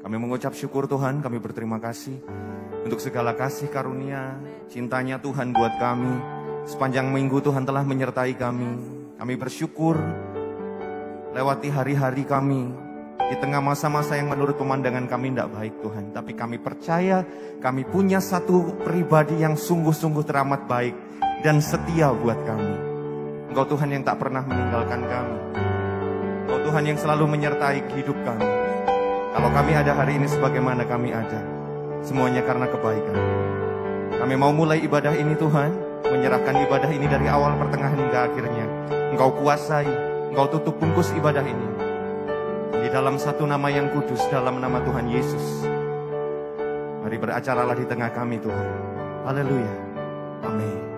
Kami mengucap syukur Tuhan, kami berterima kasih untuk segala kasih karunia, cintanya Tuhan buat kami. Sepanjang minggu Tuhan telah menyertai kami. Kami bersyukur lewati hari-hari kami di tengah masa-masa yang menurut pemandangan kami tidak baik Tuhan. Tapi kami percaya kami punya satu pribadi yang sungguh-sungguh teramat baik dan setia buat kami. Engkau Tuhan yang tak pernah meninggalkan kami. Engkau Tuhan yang selalu menyertai hidup kami. Kalau kami ada hari ini sebagaimana kami ada, semuanya karena kebaikan. Kami mau mulai ibadah ini Tuhan, menyerahkan ibadah ini dari awal pertengahan hingga akhirnya. Engkau kuasai, Engkau tutup bungkus ibadah ini di dalam satu nama yang kudus, dalam nama Tuhan Yesus. Mari beracaralah di tengah kami Tuhan. Haleluya. Amin.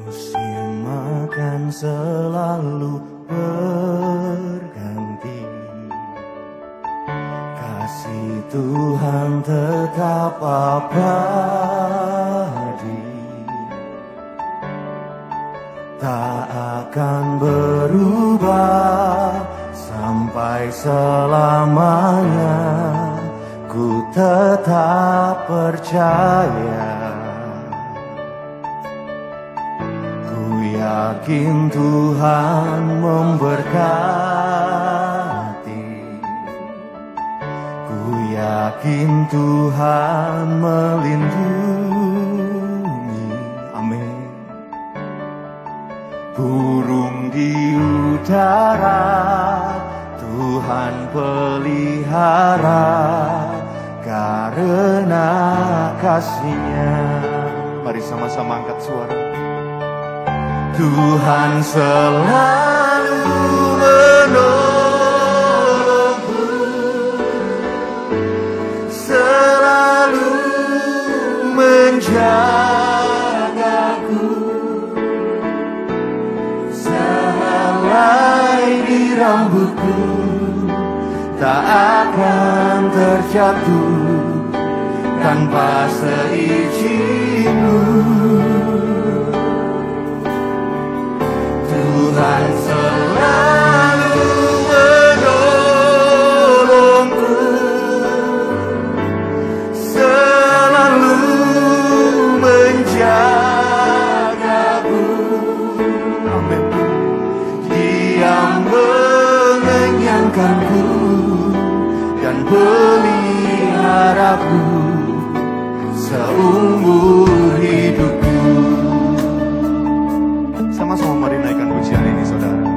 Musim akan selalu berganti, kasih Tuhan tetap abadi, tak akan berubah sampai selamanya. Ku tetap percaya, yakin Tuhan memberkati, ku yakin Tuhan melindungi. Amin. Burung di udara Tuhan pelihara, karena kasih-Nya. Mari sama-sama angkat suara. Tuhan selalu menolongku, selalu menjagaku, sehelai di rambutku tak akan terjatuh tanpa seizin-Mu. Tuhan selalu menolongku, selalu menjagaku. Amin. Dia mengenyangkanku dan peliharaku seumur hidupku. Sama-sama mari naikkan pujian ini saudara.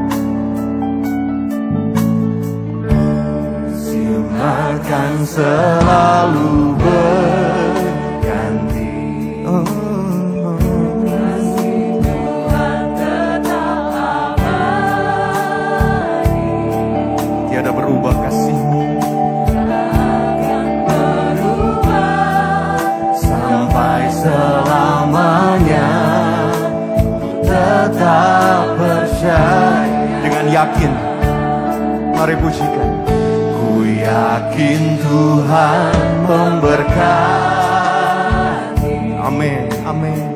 Musim akan selalu berganti, kasih Tuhan tetap abadi, tiada berubah kasih-Mu, takkan berubah sampai selamanya. Tetap percaya dengan yakin. Mari pujikan. Ku yakin Tuhan memberkati. Amin. Amin.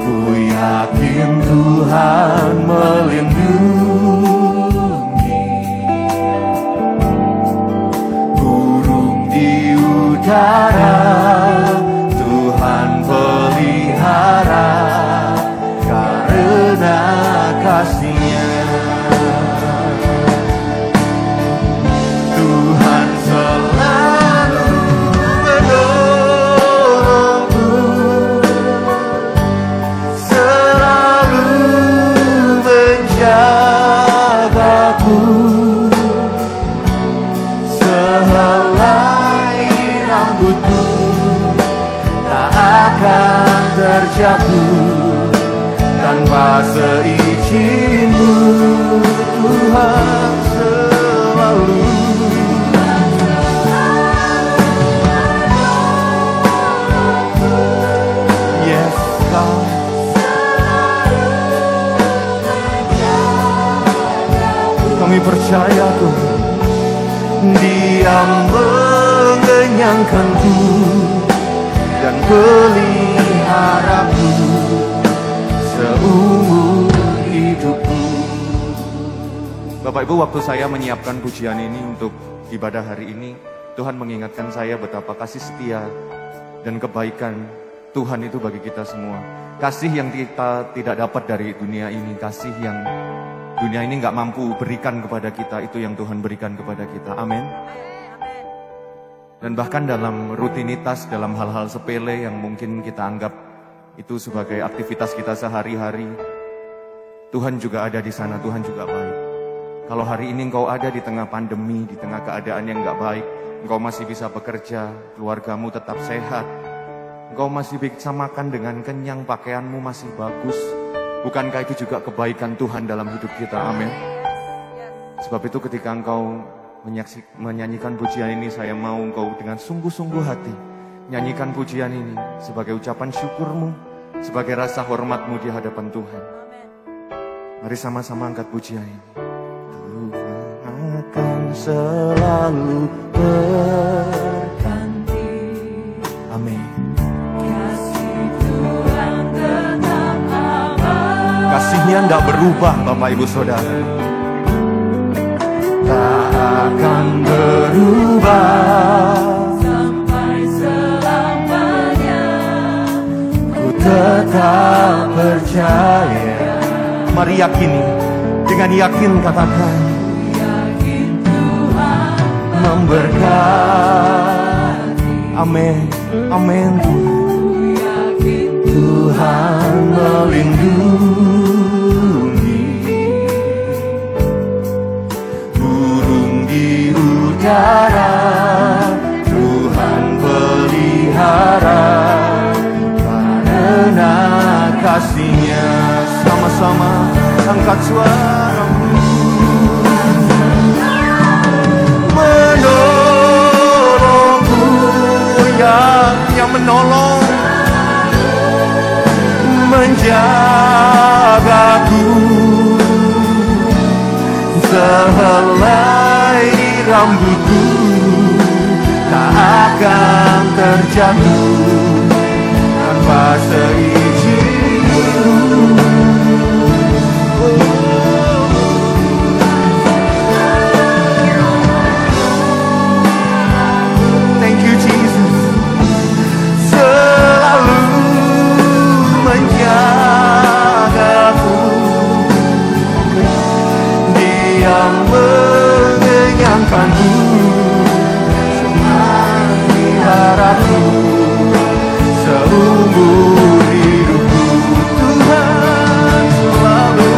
Ku yakin Tuhan melindungi. Burung di udara Tuhan pelihara, karena kasih-Nya. Tuhan selalu menolongku, selalu menjagaku, sehelai rambutku tak akan terjatuh tanpa seizin-Mu. Tuhan selalu, yes God, kami percaya Tuhan, Dia mengenyangkanku peliharaku seumur hidupku. Bapak Ibu, waktu saya menyiapkan pujian ini untuk ibadah hari ini, Tuhan mengingatkan saya betapa kasih setia dan kebaikan Tuhan itu bagi kita semua. Kasih yang kita tidak dapat dari dunia ini, kasih yang dunia ini nggak mampu berikan kepada kita, itu yang Tuhan berikan kepada kita. Amin. Dan bahkan dalam rutinitas, dalam hal-hal sepele yang mungkin kita anggap itu sebagai aktivitas kita sehari-hari, Tuhan juga ada di sana, Tuhan juga baik. Kalau hari ini engkau ada di tengah pandemi, di tengah keadaan yang nggak baik, engkau masih bisa bekerja, keluargamu tetap sehat, engkau masih bisa makan dengan kenyang, pakaianmu masih bagus, bukankah itu juga kebaikan Tuhan dalam hidup kita? Amin. Sebab itu ketika engkau menyanyikan pujian ini, saya mau engkau dengan sungguh-sungguh hati nyanyikan pujian ini sebagai ucapan syukurmu, sebagai rasa hormatmu di hadapan Tuhan. Mari sama-sama angkat pujian ini. Tuhan akan selalu berganti. Amin. Kasihnya tidak berubah, Bapak Ibu Saudara. Tak akan berubah sampai selamanya. Ku tetap percaya. Mari yakini, dengan yakin katakan, yakin Tuhan memberkati. Amin, amin. Yakin Tuhan melindungi. Burung di udara Tuhan pelihara, karena kasih-Nya. Sama-sama angkat suaramu. Menolongku, yang menolong, menjagaku sehelai rambutku tak akan terjatuh tanpa seizin-Mu. Thank you Jesus. Selalu menjagaku, Dia mengenyangkanku, meliharaku seumur hidupku. Tuhan selalu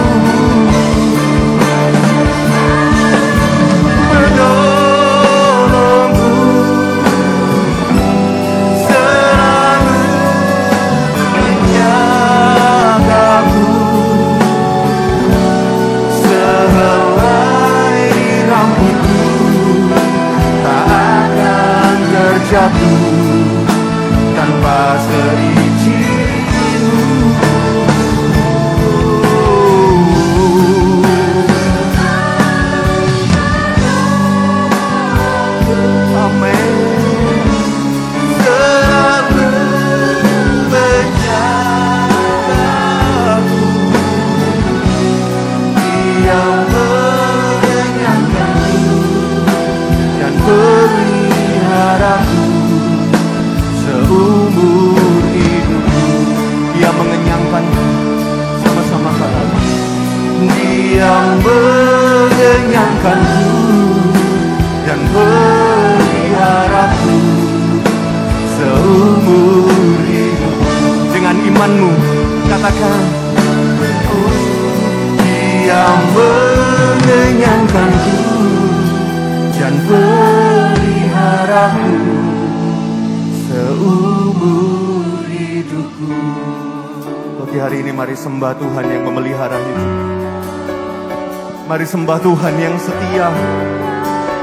menolongku, selalu menjagaku sehelai rambutku tak akan terjatuh tanpa seizin-Mu. Amin. Selalu menjagaku, Dia mengenyangkanku dan peliharaku seumur hidupku. Dia mengenyangkanku. Sama-sama katakan, Dia mengenyangkanku dan peliharaku seumur hidupku. Dengan imanmu katakan, Dia mengenyangkanku dan peliharaku seumur hidupku. Pagi hari ini mari sembah Tuhan yang memelihara hidup. Mari sembah Tuhan yang setia,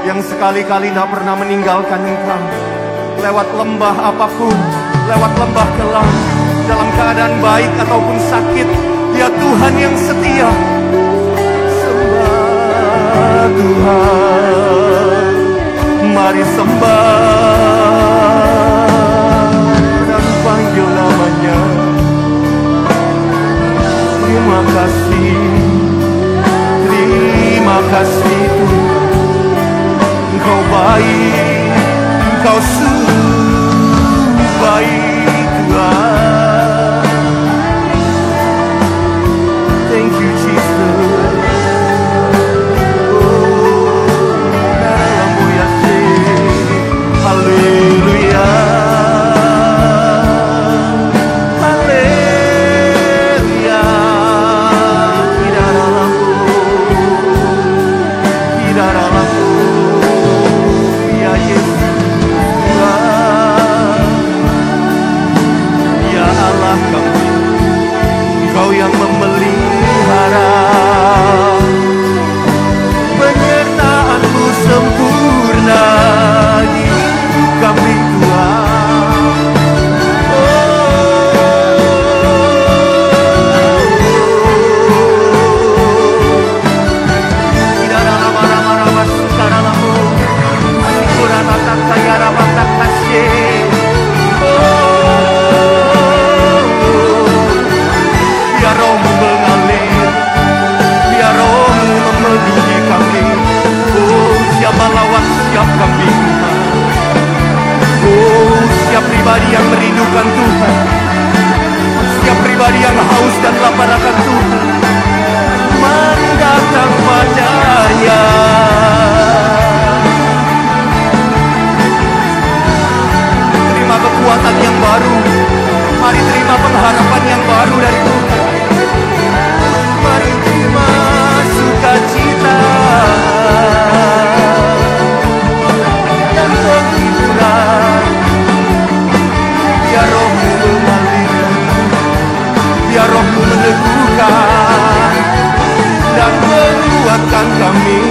yang sekali-kali tidak pernah meninggalkan engkau. Lewat lembah apapun, lewat lembah kelam, dalam keadaan baik ataupun sakit, Dia Tuhan yang setia. Sembah Tuhan, mari sembah dan Engkau sungguh baik Tuhan. Thank you Jesus. Haleluya. Haleluya. Kiraralammu, ya Yesus Tuhan. Ya Allah kami, Engkau yang memelihara. Penyertaan-Mu sempurna di kami Tuhan. Tidak lama-lama sekarang lamu kurang akan saya rapakan kasih. Biar Roh-Mu mengalir, biar Roh-Mu memenuhi kami. Siapa lawan siap kami. Setiap pribadi yang merindukan Tuhan, setiap pribadi yang haus dan lapar akan Tuhan, mari datang padanya. Terima kekuatan yang baru, mari terima pengharapan yang baru dari Tuhan. Mari terima sukacita dan penghiburan. Biar Roh-Mu mengalir, biar Roh-Mu meneguhkan dan menguatkan kami.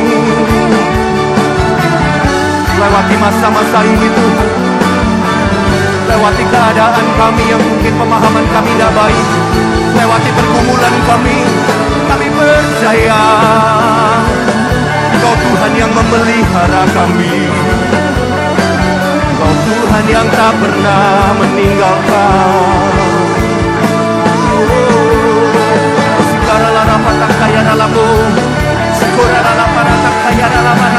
Lewati masa-masa ini Tuhan, lewati keadaan kami yang mungkin pemahaman kami tidak baik, lewati pergumulan kami percaya Engkau Tuhan yang memelihara kami. Engkau Tuhan yang tak pernah meninggalkan. Sekarang rapat kaya dalammu, sekarang rapat kaya dalammu,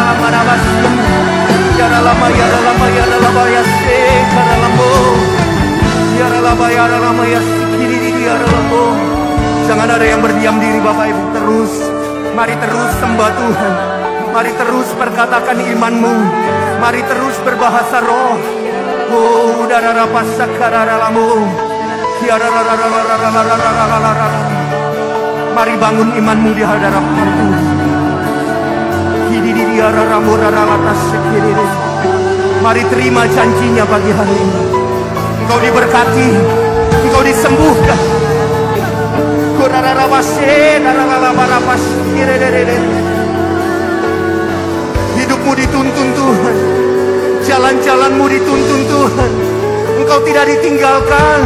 ya lama ya lama ya lama ya sekarang dalammu, ya lama ya sikiri ya dalammu. Jangan ada yang berdiam diri Bapak Ibu, terus mari terus sembah Tuhan. Mari terus perkatakan iman-Mu. Mari terus berbahasa roh. Udara pasakararamu. Mari bangun iman-Mu di hadapan Tuhan. Mari terima janjinya pagi hari ini. Engkau diberkati, engkau disembuhkan. Hidupmu dituntun Tuhan, jalan-jalanmu dituntun Tuhan. Engkau tidak ditinggalkan.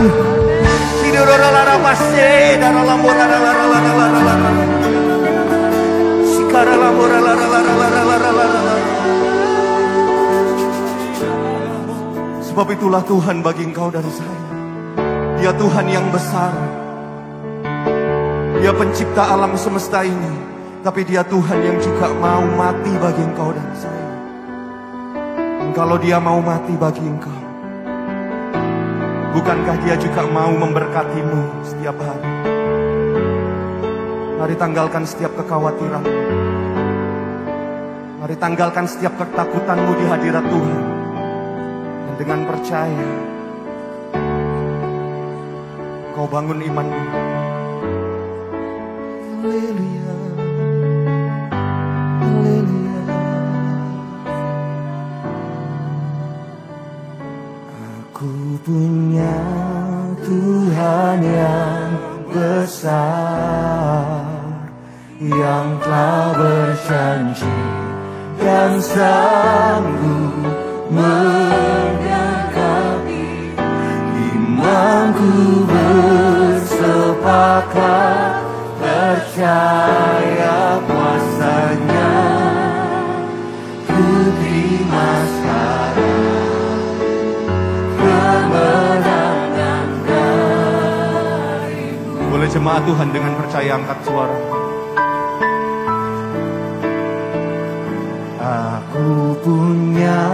Sebab itulah Tuhan bagi engkau dan saya. Dia Tuhan yang besar. Dia pencipta alam semesta ini. Tapi dia Tuhan yang juga mau mati bagi engkau dan saya. Dan kalau dia mau mati bagi engkau, bukankah dia juga mau memberkatimu setiap hari? Mari tanggalkan setiap kekhawatiran. Mari tanggalkan setiap ketakutanmu di hadirat Tuhan. Dan dengan percaya, kau bangun imanmu. Haleluya, haleluya. Aku punya Tuhan yang besar, yang telah berjanji dan sanggup menyertai. Imanku bersepakat, percaya kuasanya, ku terima sekarang kemenangan darimu. Boleh jemaat Tuhan dengan percaya angkat suara. Aku punya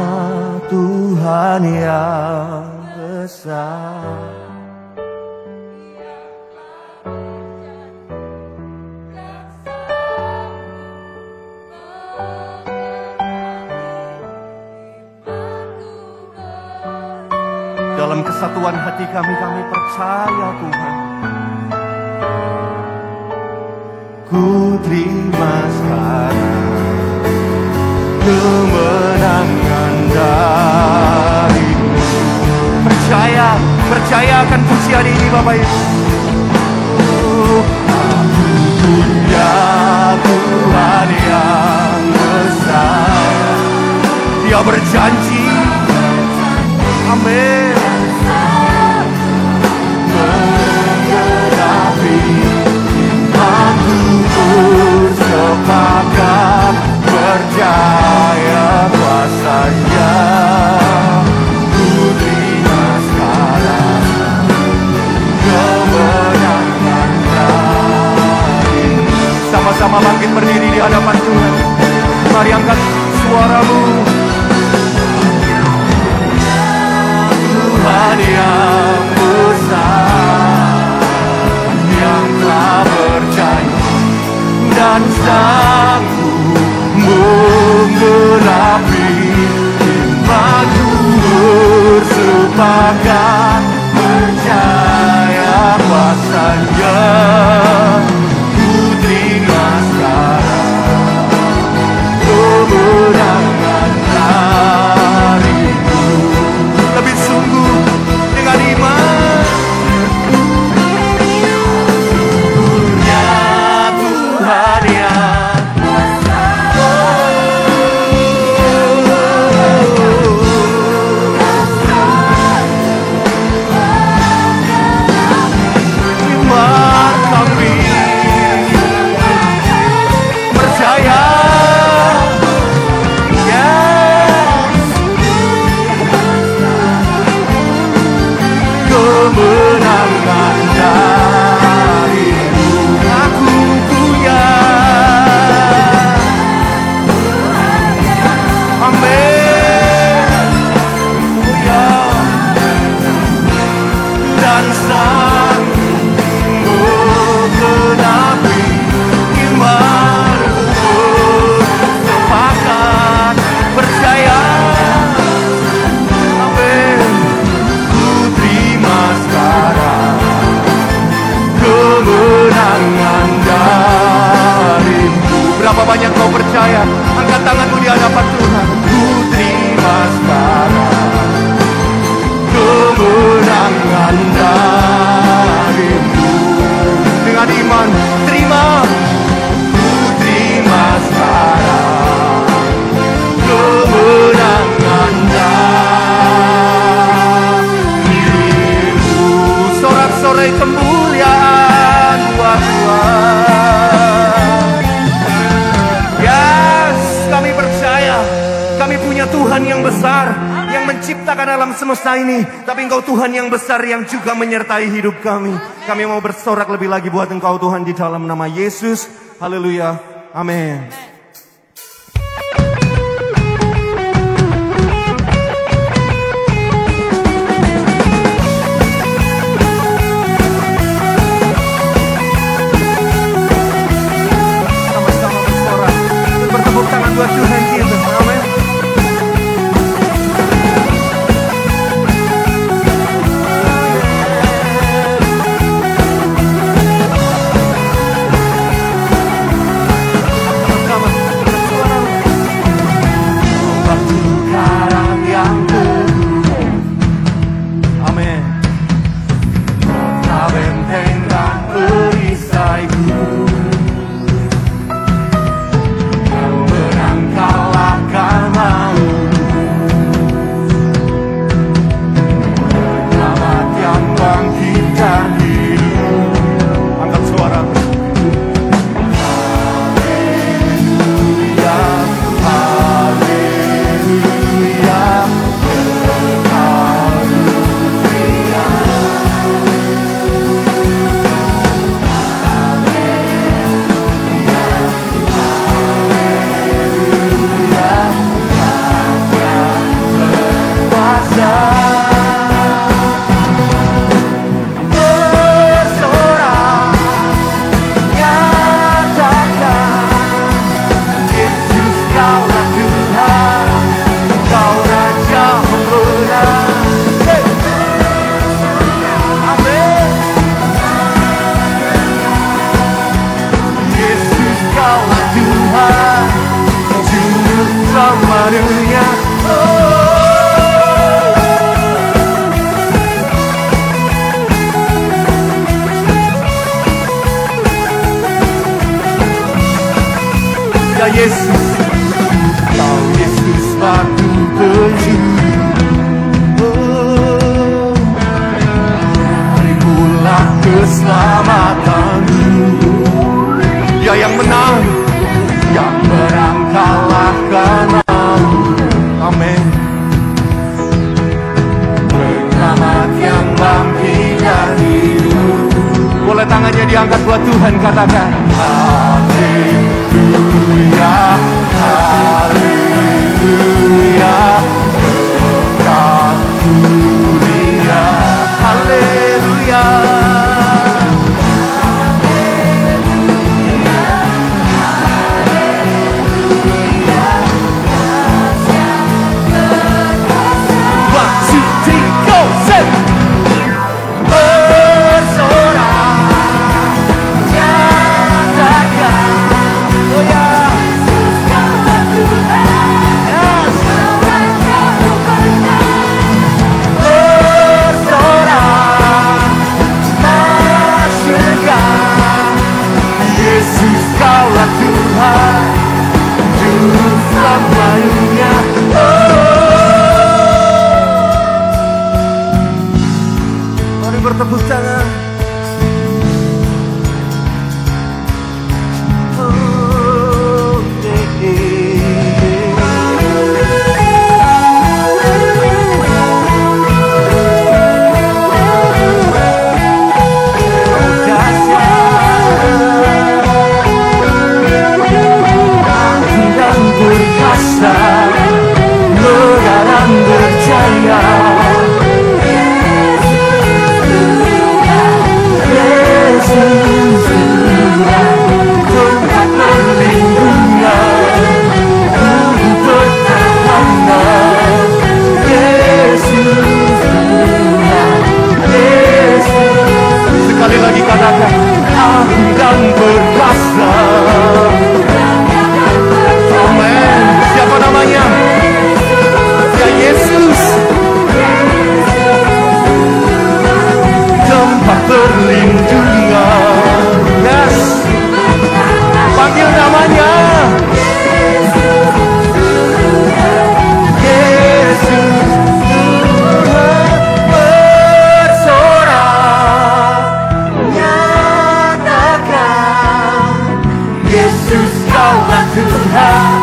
Tuhan yang besar. Dalam kesatuan hati kami percaya Tuhan. Ku terima sekarang kemenangan darimu. Percaya akan pujian ini Bapak Ibu. Aku punya Tuhan yang besar. Dia berjanji, amin, menggenapi imanku, bersepakat percaya kuasanya. Ku terima sekarang kemenangan darimu. Sama-sama bangkit berdiri di hadapan Tuhan. Mari angkat suaramu. Tuhan yang besar, yang telah berjanji dan sanggup menggenapi imanku, bersepakat percaya kuasanya. Ku terima sekarang kemenangan darimu. Lebih sungguh dengan iman. Punya Tuhan yang iman kami percaya. Kemenangan darimu aku punya. Amin. Punya dan sanggup menggenapi imanku, bersepakat percaya. Amin. Sekarang kemenangan darimu. Berapa banyak kau percaya? Angkat tanganmu di hadapan Tuhan. Ku terima sekarang kemenangan darimu. Dengan iman terima. Ku terima sekarang kemenangan darimu. Sorak-sorai kemuliaan buat Tuhan. Yes, kami percaya kami punya Tuhan yang besar, yang menciptakan alam semesta ini. Tapi Engkau Tuhan yang besar yang juga menyertai hidup kami. Kami mau bersorak lebih lagi buat Engkau Tuhan di dalam nama Yesus. Haleluya, amin. Buat Tuhan kita, amin. Sama-sama Ya Yesus, Kau Yesus batu penjuru. Berilah keselamatanmu. Dia yang menang kalahkan maut. Amin. Penyelamat yang bangkit dari hidup. Boleh tangannya diangkat buat Tuhan, katakan haleluya, haleluya, berkat dunia, haleluya. Bertepuk tangan. Dan berkasa, negara berjaya. Tempat perlindungan, pertahanan. Yesus Tuhan, Yesus. Sekali lagi katakan, aku dan berkuasa. Amen. Siapa namanya? Ya Yesus. Tempat perlindungan. Yes. Panggil namanya. Yesus Tuhan bersorak, nyatakan Yesus kaulah Tuhan.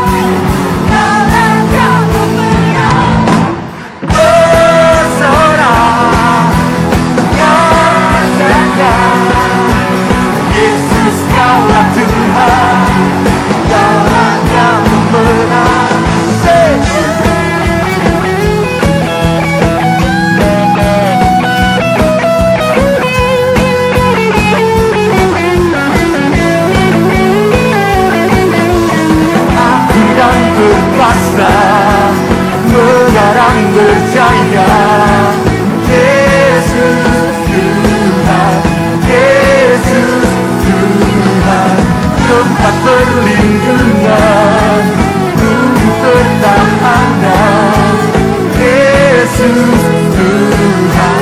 Mengarang berjaya. Yesus Tuhan, Yesus Tuhan, tempat perlindungan, pertahanan. Yesus Tuhan,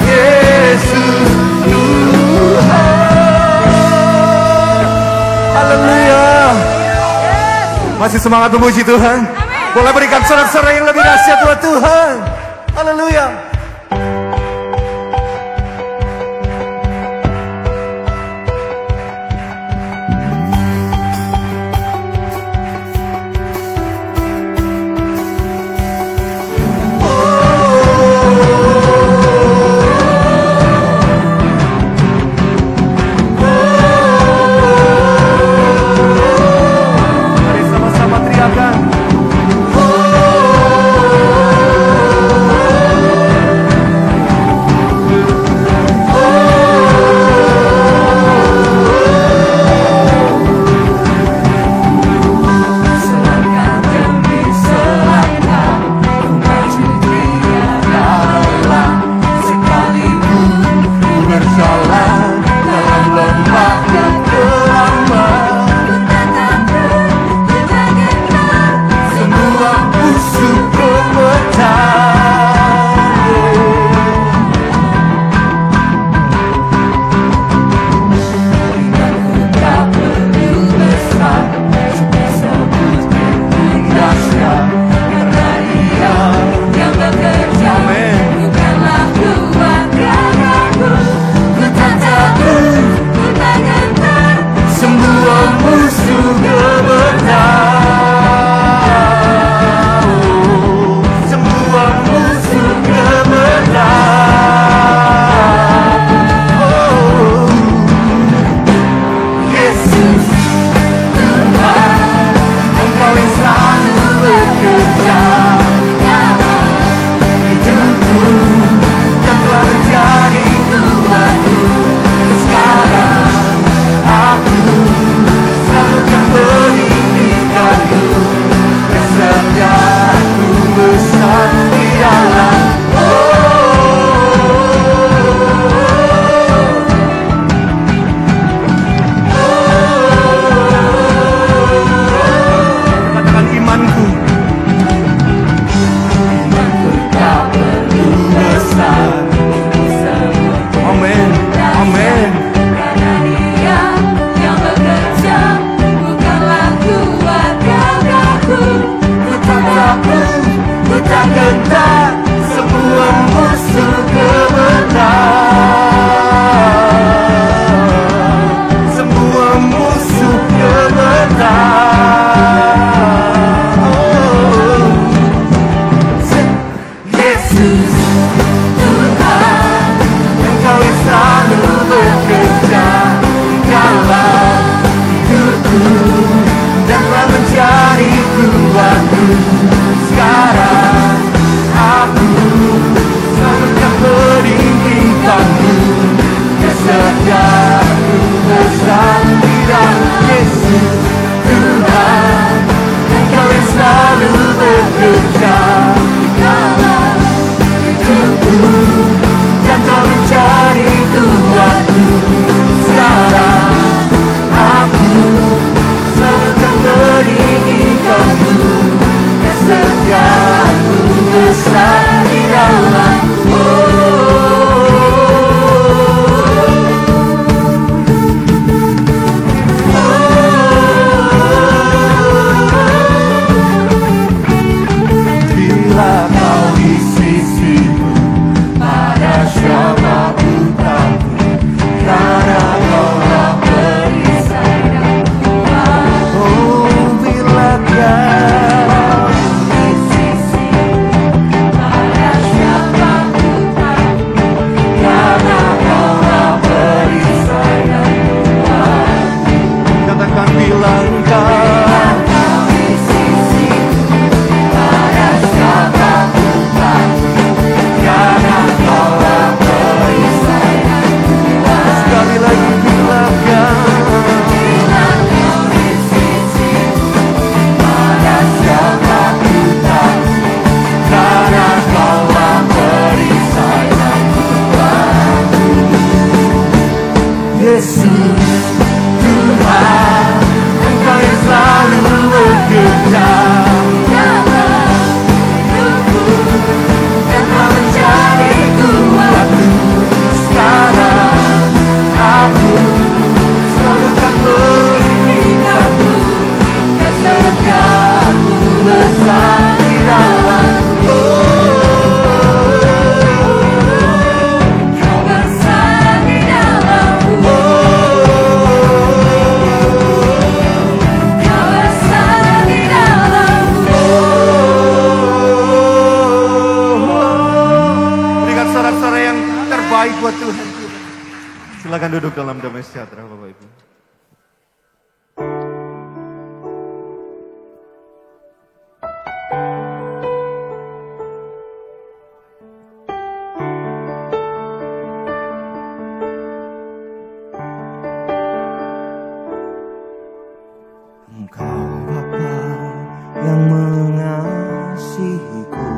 Yesus Tuhan. Haleluya. Masih semangat memuji Tuhan? Boleh berikan sorak-sorai yang lebih dahsyat buat Tuhan. Haleluya. Mari sama-sama teriakan. dan kau mencari Tuhanku. Sekarang aku akan meninggikanmu, kesetiaanmu besar di dalamku. Bila kau di sisiku, pada siapa ku takut, karena kaulah perisai dan Tuhan. Oh, bila kau di sisiku, pada siapa ku takut, karena kaulah perisai dan Tuhan. Katakan bilang kau buat Tuhan. Silakan duduk dalam damai sejahtera Bapak Ibu. Engkau Bapa yang mengasihiku,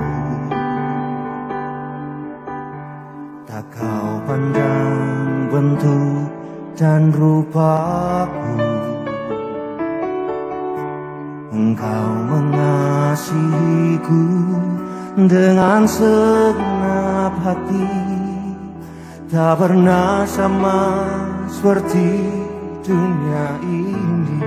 tak kau pandang bentuk dan rupaku. Engkau mengasihiku dengan segenap hati, tak pernah sama seperti dunia ini.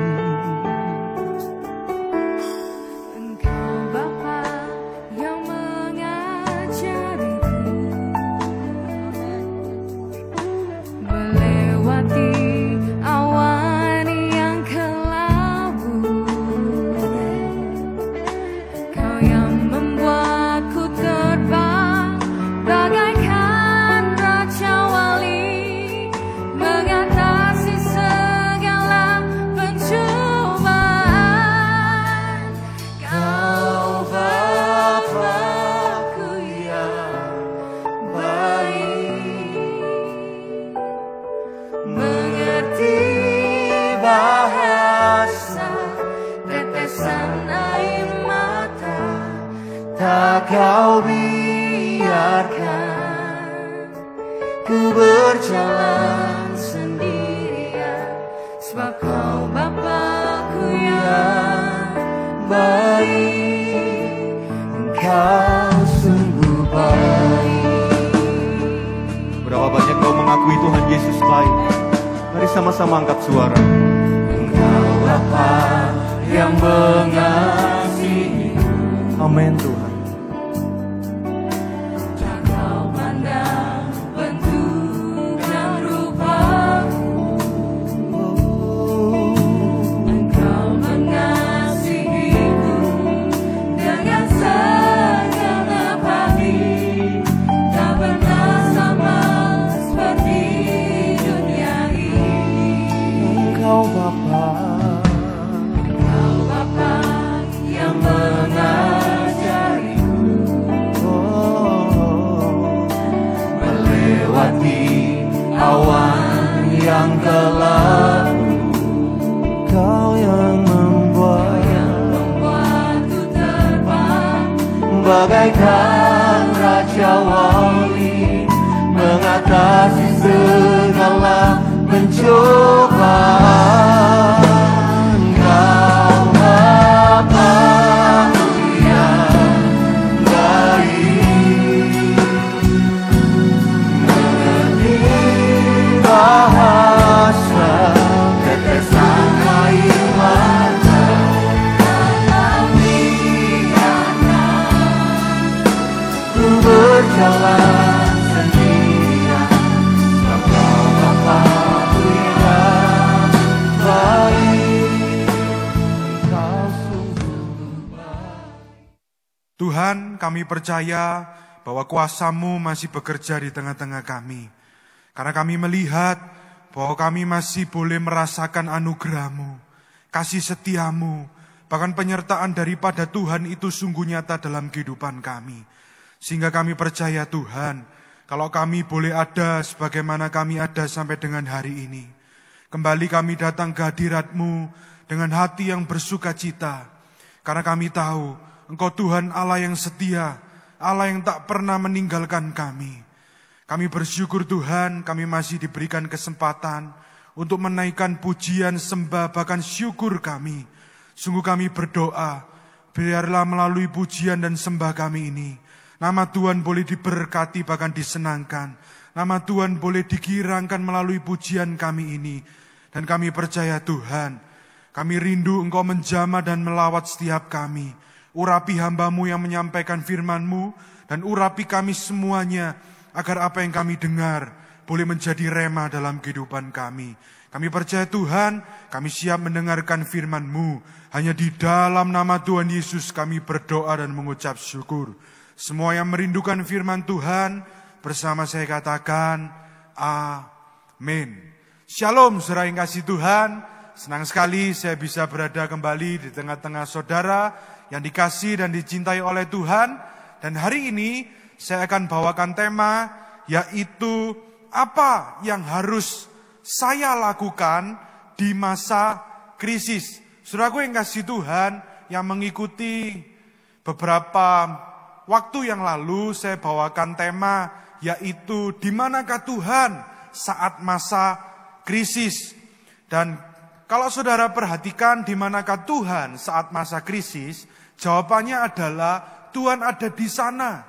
Kau biarkan ku berjalan sendirian, sebab kau Bapakku yang baik, engkau sungguh baik. Berapa banyak kau mengakui Tuhan Yesus baik? Mari sama-sama angkat suara. Engkau Bapa yang mengasihi. Amin Tuhan. Awan yang gelap, kau yang membuatku terbang bagaikan Raja Wali. Jehova, Engkau Bapa yang baik, mengerti bahasa tetesan air mata dalam ingatan, ku berjalan sendirian, Engkau Bapa yang baik, Engkau sungguh baik. Tuhan, kami percaya bahwa kuasa-Mu masih bekerja di tengah-tengah kami. Karena kami melihat bahwa kami masih boleh merasakan anugerah-Mu, kasih setia-Mu, bahkan penyertaan daripada Tuhan itu sungguh nyata dalam kehidupan kami. Sehingga kami percaya Tuhan, kalau kami boleh ada sebagaimana kami ada sampai dengan hari ini. Kembali kami datang ke hadirat-Mu dengan hati yang bersuka cita. Karena kami tahu Engkau Tuhan Allah yang setia, Allah yang tak pernah meninggalkan kami. Kami bersyukur Tuhan, kami masih diberikan kesempatan untuk menaikkan pujian, sembah, bahkan syukur kami. Sungguh kami berdoa, biarlah melalui pujian dan sembah kami ini, nama Tuhan boleh diberkati bahkan disenangkan. Nama Tuhan boleh dikirangkan melalui pujian kami ini. Dan kami percaya Tuhan, kami rindu Engkau menjamah dan melawat setiap kami. Urapi hamba-Mu yang menyampaikan firman-Mu, dan urapi kami semuanya, agar apa yang kami dengar boleh menjadi rema dalam kehidupan kami. Kami percaya Tuhan, kami siap mendengarkan firman-Mu. Hanya di dalam nama Tuhan Yesus kami berdoa dan mengucap syukur. Semua yang merindukan firman Tuhan, bersama saya katakan, amin. Shalom saudara yang kasih Tuhan, senang sekali saya bisa berada kembali di tengah-tengah saudara yang dikasih dan dicintai oleh Tuhan. Dan hari ini saya akan bawakan tema, yaitu apa yang harus saya lakukan di masa krisis. Saudaraku yang kasih Tuhan, yang mengikuti beberapa waktu yang lalu saya bawakan tema, yaitu di manakah Tuhan saat masa krisis. Dan kalau saudara perhatikan di manakah Tuhan saat masa krisis, jawabannya adalah Tuhan ada di sana.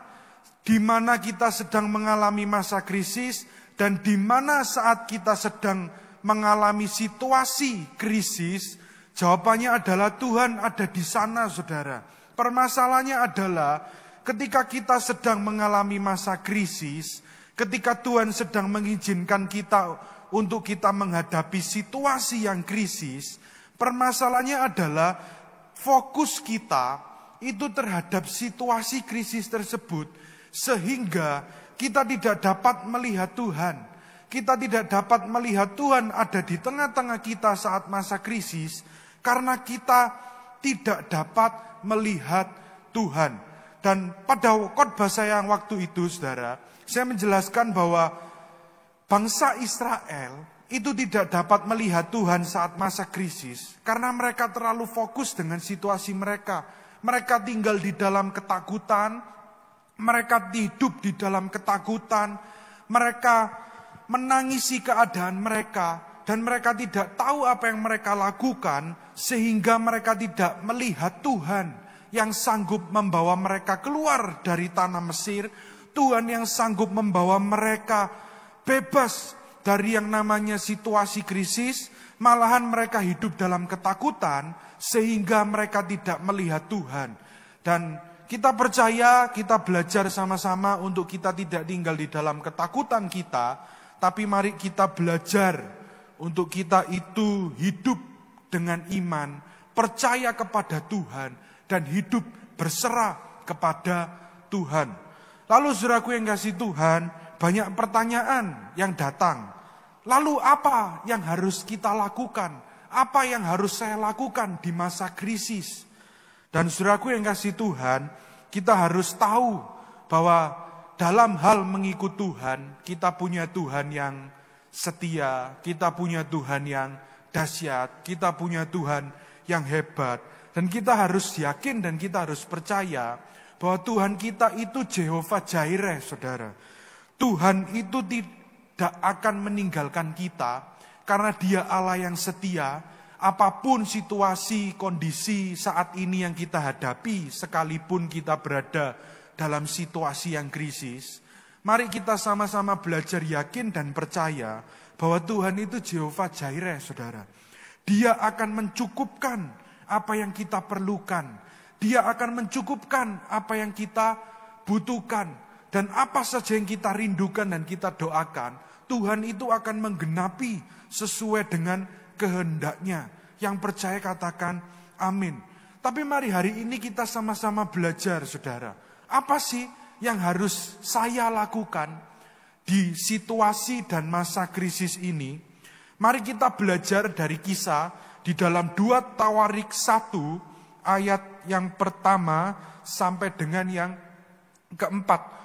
Di mana kita sedang mengalami masa krisis dan di mana saat kita sedang mengalami situasi krisis, jawabannya adalah Tuhan ada di sana, saudara. Permasalahannya adalah ketika kita sedang mengalami masa krisis, ketika Tuhan sedang mengizinkan kita untuk kita menghadapi situasi yang krisis, permasalahannya adalah fokus kita itu terhadap situasi krisis tersebut, sehingga kita tidak dapat melihat Tuhan. Kita tidak dapat melihat Tuhan ada di tengah-tengah kita saat masa krisis, karena kita tidak dapat melihat Tuhan. Dan pada khotbah saya yang waktu itu, saudara, saya menjelaskan bahwa bangsa Israel itu tidak dapat melihat Tuhan saat masa krisis, karena mereka terlalu fokus dengan situasi mereka. Mereka tinggal di dalam ketakutan, mereka hidup di dalam ketakutan, mereka menangisi keadaan mereka, dan mereka tidak tahu apa yang mereka lakukan, sehingga mereka tidak melihat Tuhan yang sanggup membawa mereka keluar dari tanah Mesir, Tuhan yang sanggup membawa mereka bebas dari yang namanya situasi krisis. Malahan mereka hidup dalam ketakutan, sehingga mereka tidak melihat Tuhan. Dan kita percaya, kita belajar sama-sama untuk kita tidak tinggal di dalam ketakutan kita, tapi mari kita belajar untuk kita itu hidup dengan iman, percaya kepada Tuhan, dan hidup berserah kepada Tuhan. Lalu saudaraku yang kasih Tuhan, banyak pertanyaan yang datang. Lalu apa yang harus kita lakukan? Apa yang harus saya lakukan di masa krisis? Dan saudaraku yang kasih Tuhan, kita harus tahu bahwa dalam hal mengikut Tuhan, kita punya Tuhan yang setia, kita punya Tuhan yang dahsyat, kita punya Tuhan yang hebat. Dan kita harus yakin dan kita harus percaya bahwa Tuhan kita itu Jehovah Jireh, saudara. Tuhan itu tidak akan meninggalkan kita karena Dia Allah yang setia. Apapun situasi, kondisi saat ini yang kita hadapi, sekalipun kita berada dalam situasi yang krisis, mari kita sama-sama belajar yakin dan percaya bahwa Tuhan itu Jehovah Jireh, saudara. Dia akan mencukupkan apa yang kita perlukan. Dia akan mencukupkan apa yang kita butuhkan. Dan apa saja yang kita rindukan dan kita doakan, Tuhan itu akan menggenapi sesuai dengan kehendaknya. Yang percaya katakan amin. Tapi mari hari ini kita sama-sama belajar, saudara. Apa sih yang harus saya lakukan di situasi dan masa krisis ini? Mari kita belajar dari kisah di dalam 2 Tawarik 1 ayat yang pertama sampai dengan yang keempat.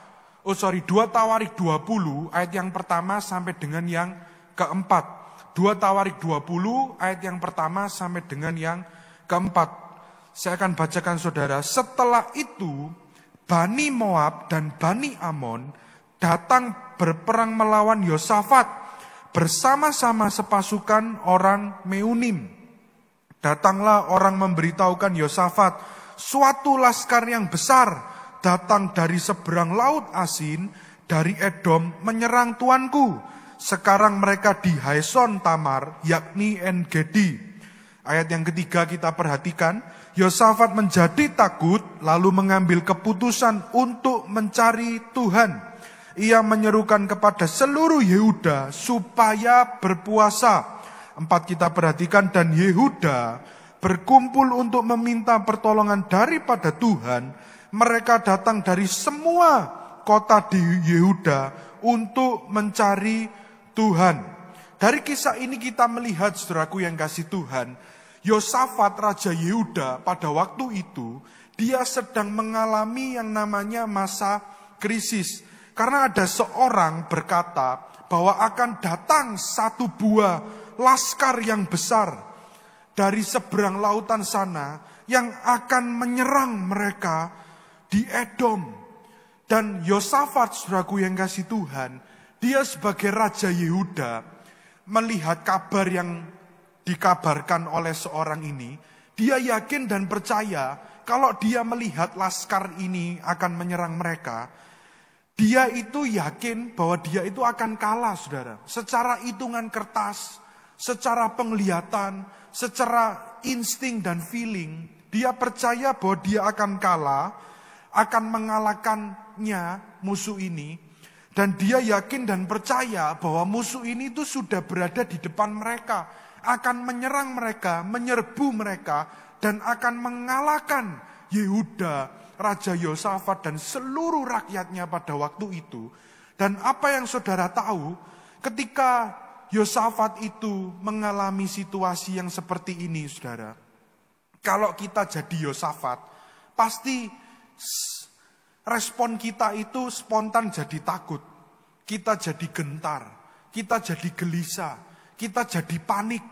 2 Tawarik 20 ayat yang pertama sampai dengan yang keempat. 2 Tawarik 20 ayat yang pertama sampai dengan yang keempat. Saya akan bacakan, saudara. Setelah itu Bani Moab dan Bani Amon datang berperang melawan Yosafat bersama-sama sepasukan orang Meunim. Datanglah orang memberitahukan Yosafat, suatu laskar yang besar datang dari seberang laut Asin, dari Edom menyerang tuanku. Sekarang mereka di Haeson Tamar, yakni En-Gedi. Ayat yang ketiga kita perhatikan. Yosafat menjadi takut, lalu mengambil keputusan untuk mencari Tuhan. Ia menyerukan kepada seluruh Yehuda supaya berpuasa. 4 kita perhatikan, dan Yehuda berkumpul untuk meminta pertolongan daripada Tuhan. Mereka datang dari semua kota di Yehuda untuk mencari Tuhan. Dari kisah ini kita melihat, saudaraku yang kasih Tuhan, Yosafat Raja Yehuda pada waktu itu, dia sedang mengalami yang namanya masa krisis. Karena ada seorang berkata bahwa akan datang satu buah laskar yang besar dari seberang lautan sana yang akan menyerang mereka di Edom. Dan Yosafat, saudaraku yang kasih Tuhan, dia sebagai Raja Yehuda melihat kabar yang dikabarkan oleh seorang ini. Dia yakin dan percaya kalau dia melihat laskar ini akan menyerang mereka. Dia itu yakin bahwa dia itu akan kalah, saudara. Secara hitungan kertas, secara penglihatan, secara insting dan feeling. Dia percaya bahwa dia akan kalah, akan mengalahkannya musuh ini. Dan dia yakin dan percaya bahwa musuh ini itu sudah berada di depan mereka. Akan menyerang mereka, menyerbu mereka. Dan akan mengalahkan Yehuda, Raja Yosafat dan seluruh rakyatnya pada waktu itu. Dan apa yang saudara tahu, ketika Yosafat itu mengalami situasi yang seperti ini, saudara. Kalau kita jadi Yosafat, pasti respon kita itu spontan jadi takut. Kita jadi gentar. Kita jadi gelisah. Kita jadi panik.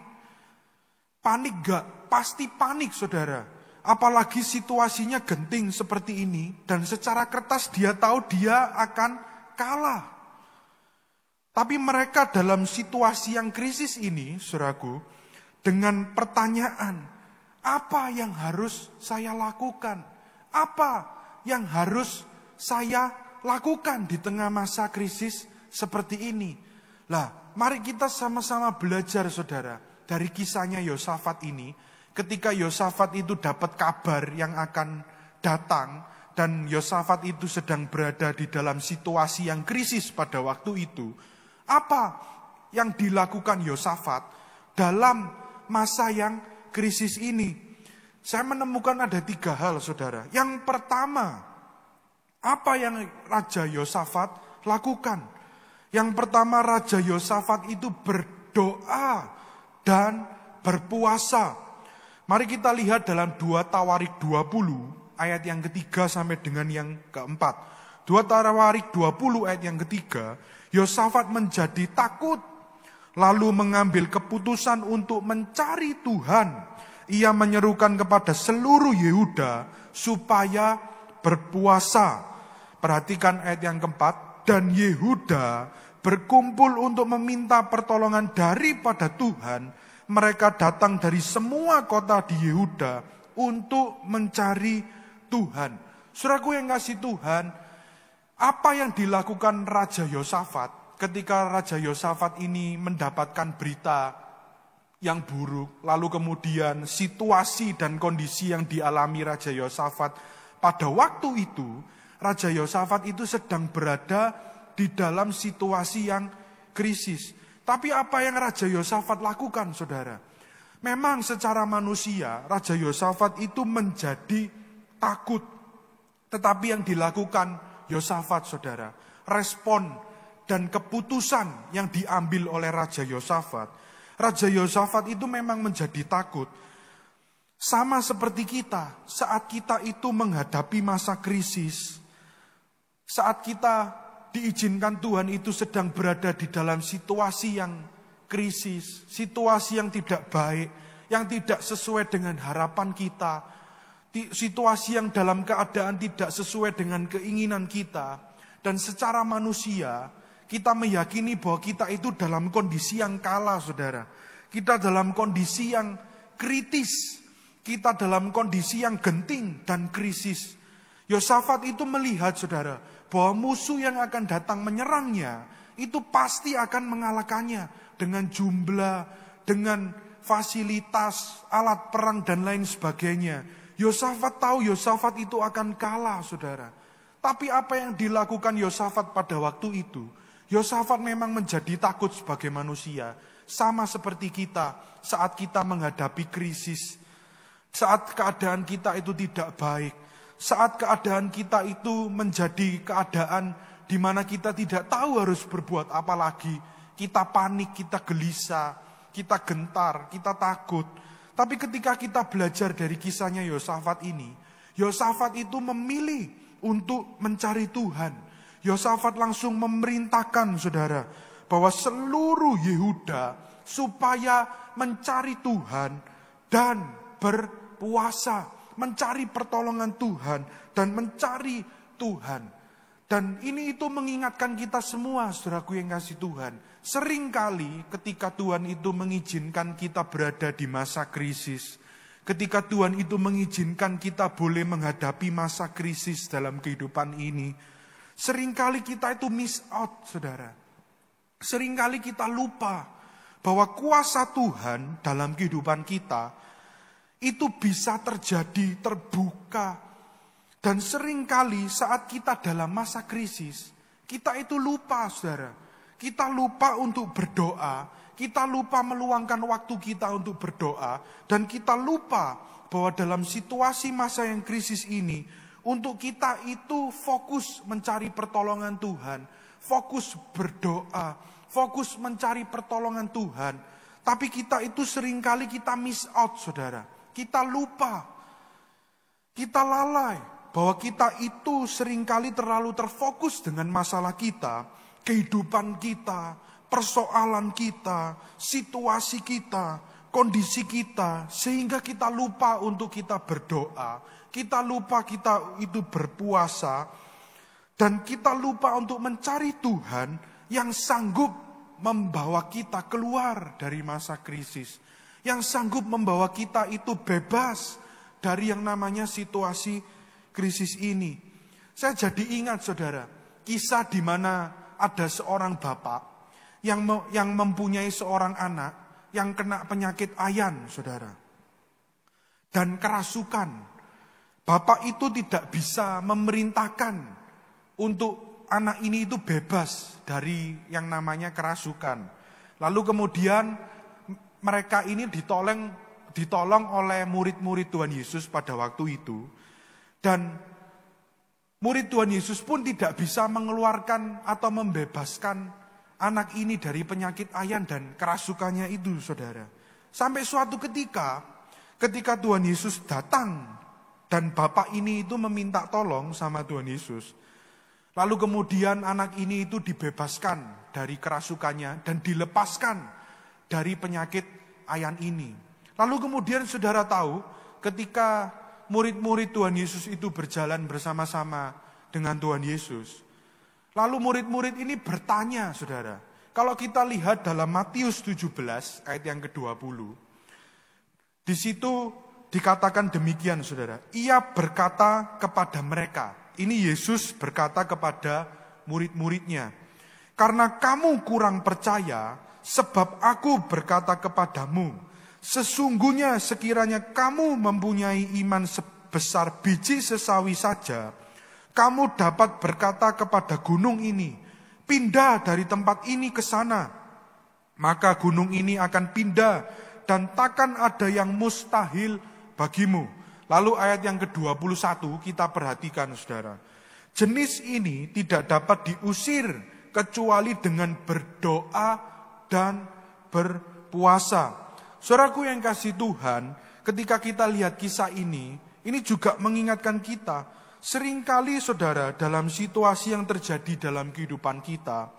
Panik gak? Pasti panik, saudara. Apalagi situasinya genting seperti ini. Dan secara kertas dia tahu dia akan kalah. Tapi mereka dalam situasi yang krisis ini, saudaraku, dengan pertanyaan, apa yang harus saya lakukan? Apa yang harus saya lakukan di tengah masa krisis seperti ini? Lah, mari kita sama-sama belajar, saudara, dari kisahnya Yosafat ini. Ketika Yosafat itu dapat kabar yang akan datang, dan Yosafat itu sedang berada di dalam situasi yang krisis pada waktu itu. Apa yang dilakukan Yosafat dalam masa yang krisis ini? Saya menemukan ada 3 hal, saudara. Yang pertama, apa yang Raja Yosafat lakukan? Yang pertama, Raja Yosafat itu berdoa dan berpuasa. Mari kita lihat dalam 2 Tawarik 20, ayat yang ketiga sampai dengan yang keempat. 2 Tawarik 20 ayat yang ketiga, Yosafat menjadi takut, lalu mengambil keputusan untuk mencari Tuhan. Ia menyerukan kepada seluruh Yehuda supaya berpuasa. Perhatikan ayat yang keempat. Dan Yehuda berkumpul untuk meminta pertolongan daripada Tuhan, mereka datang dari semua kota di Yehuda untuk mencari Tuhan. Saudaraku yang kasih Tuhan, apa yang dilakukan Raja Yosafat ketika Raja Yosafat ini mendapatkan berita yang buruk, lalu kemudian situasi dan kondisi yang dialami Raja Yosafat pada waktu itu, Raja Yosafat itu sedang berada di dalam situasi yang krisis. Tapi apa yang Raja Yosafat lakukan, saudara? Memang secara manusia, Raja Yosafat itu menjadi takut. Tetapi yang dilakukan Yosafat, saudara, respon dan keputusan yang diambil oleh Raja Yosafat itu memang menjadi takut. Sama seperti kita, saat kita itu menghadapi masa krisis, saat kita diizinkan Tuhan itu sedang berada di dalam situasi yang krisis, situasi yang tidak baik, yang tidak sesuai dengan harapan kita, situasi yang dalam keadaan tidak sesuai dengan keinginan kita. Dan secara manusia, kita meyakini bahwa kita itu dalam kondisi yang kalah, saudara. Kita dalam kondisi yang kritis, kita dalam kondisi yang genting dan krisis. Yosafat itu melihat, saudara, bahwa musuh yang akan datang menyerangnya itu pasti akan mengalahkannya dengan jumlah, dengan fasilitas, alat perang dan lain sebagainya. Yosafat tahu Yosafat itu akan kalah, saudara. Tapi apa yang dilakukan Yosafat pada waktu itu? Yosafat memang menjadi takut sebagai manusia. Sama seperti kita saat kita menghadapi krisis. Saat keadaan kita itu tidak baik. Saat keadaan kita itu menjadi keadaan di mana kita tidak tahu harus berbuat apa lagi. Kita panik, kita gelisah, kita gentar, kita takut. Tapi ketika kita belajar dari kisahnya Yosafat ini, Yosafat itu memilih untuk mencari Tuhan. Yosafat langsung memerintahkan, saudara, bahwa seluruh Yehuda supaya mencari Tuhan dan berpuasa. Mencari pertolongan Tuhan dan mencari Tuhan. Dan ini itu mengingatkan kita semua, saudaraku yang kasih Tuhan. Seringkali ketika Tuhan itu mengizinkan kita berada di masa krisis, ketika Tuhan itu mengizinkan kita boleh menghadapi masa krisis dalam kehidupan ini, seringkali kita itu miss out, saudara. Seringkali kita lupa bahwa kuasa Tuhan dalam kehidupan kita itu bisa terjadi, terbuka. Dan seringkali saat kita dalam masa krisis, kita itu lupa, saudara. Kita lupa untuk berdoa, kita lupa meluangkan waktu kita untuk berdoa, dan kita lupa bahwa dalam situasi masa yang krisis ini, untuk kita itu fokus mencari pertolongan Tuhan, fokus berdoa, fokus mencari pertolongan Tuhan. Tapi kita itu seringkali kita miss out, saudara. Kita lupa, kita lalai bahwa kita itu seringkali terlalu terfokus dengan masalah kita, kehidupan kita, persoalan kita, situasi kita, kondisi kita, sehingga kita lupa untuk kita berdoa, kita lupa kita itu berpuasa, dan kita lupa untuk mencari Tuhan yang sanggup membawa kita keluar dari masa krisis. Yang sanggup membawa kita itu bebas dari yang namanya situasi krisis ini. Saya jadi ingat, saudara, kisah di mana ada seorang bapak yang mempunyai seorang anak yang kena penyakit ayan, saudara. Dan kerasukan. Bapak itu tidak bisa memerintahkan untuk anak ini itu bebas dari yang namanya kerasukan. Lalu kemudian mereka ini ditolong oleh murid-murid Tuhan Yesus pada waktu itu. Dan murid Tuhan Yesus pun tidak bisa mengeluarkan atau membebaskan anak ini dari penyakit ayan dan kerasukannya itu, saudara. Sampai suatu ketika Tuhan Yesus datang dan bapak ini itu meminta tolong sama Tuhan Yesus. Lalu kemudian anak ini itu dibebaskan dari kerasukannya dan dilepaskan dari penyakit ayan ini. Lalu kemudian saudara tahu, ketika murid-murid Tuhan Yesus itu berjalan bersama-sama dengan Tuhan Yesus, Lalu murid-murid ini bertanya, saudara. Kalau kita lihat dalam Matius 17 ayat yang ke-20, di situ dikatakan demikian, saudara. Ia berkata kepada mereka, ini Yesus berkata kepada murid-muridnya, karena kamu kurang percaya, sebab aku berkata kepadamu, sesungguhnya sekiranya kamu mempunyai iman sebesar biji sesawi saja, kamu dapat berkata kepada gunung ini, pindah dari tempat ini ke sana. Maka gunung ini akan pindah dan takkan ada yang mustahil bagimu. Lalu ayat yang ke-21 kita perhatikan, saudara. Jenis ini tidak dapat diusir kecuali dengan berdoa dan berpuasa. Saudaraku yang kasih Tuhan, ketika kita lihat kisah ini juga mengingatkan kita. Seringkali saudara dalam situasi yang terjadi dalam kehidupan kita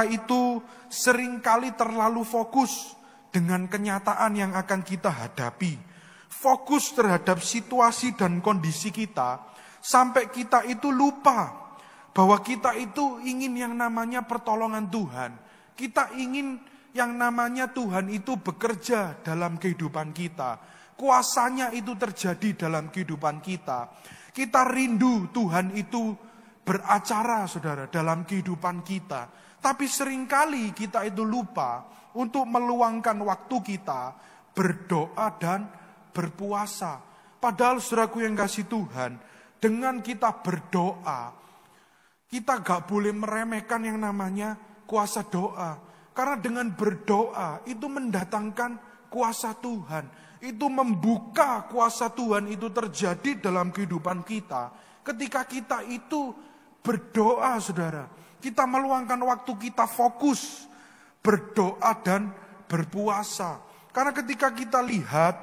itu seringkali terlalu fokus dengan kenyataan yang akan kita hadapi. Fokus terhadap situasi dan kondisi kita, sampai kita itu lupa bahwa kita itu ingin yang namanya pertolongan Tuhan. Kita ingin yang namanya Tuhan itu bekerja dalam kehidupan kita. Kuasanya itu terjadi dalam kehidupan kita. Kita rindu Tuhan itu beracara, saudara, dalam kehidupan kita. Tapi seringkali kita itu lupa untuk meluangkan waktu kita berdoa dan berpuasa. Padahal saudaraku yang kasih Tuhan, dengan kita berdoa, kita gak boleh meremehkan yang namanya kuasa doa. Karena dengan berdoa itu mendatangkan kuasa Tuhan. Itu membuka kuasa Tuhan itu terjadi dalam kehidupan kita. Ketika kita itu berdoa, saudara. Kita meluangkan waktu kita fokus berdoa dan berpuasa. Karena ketika kita lihat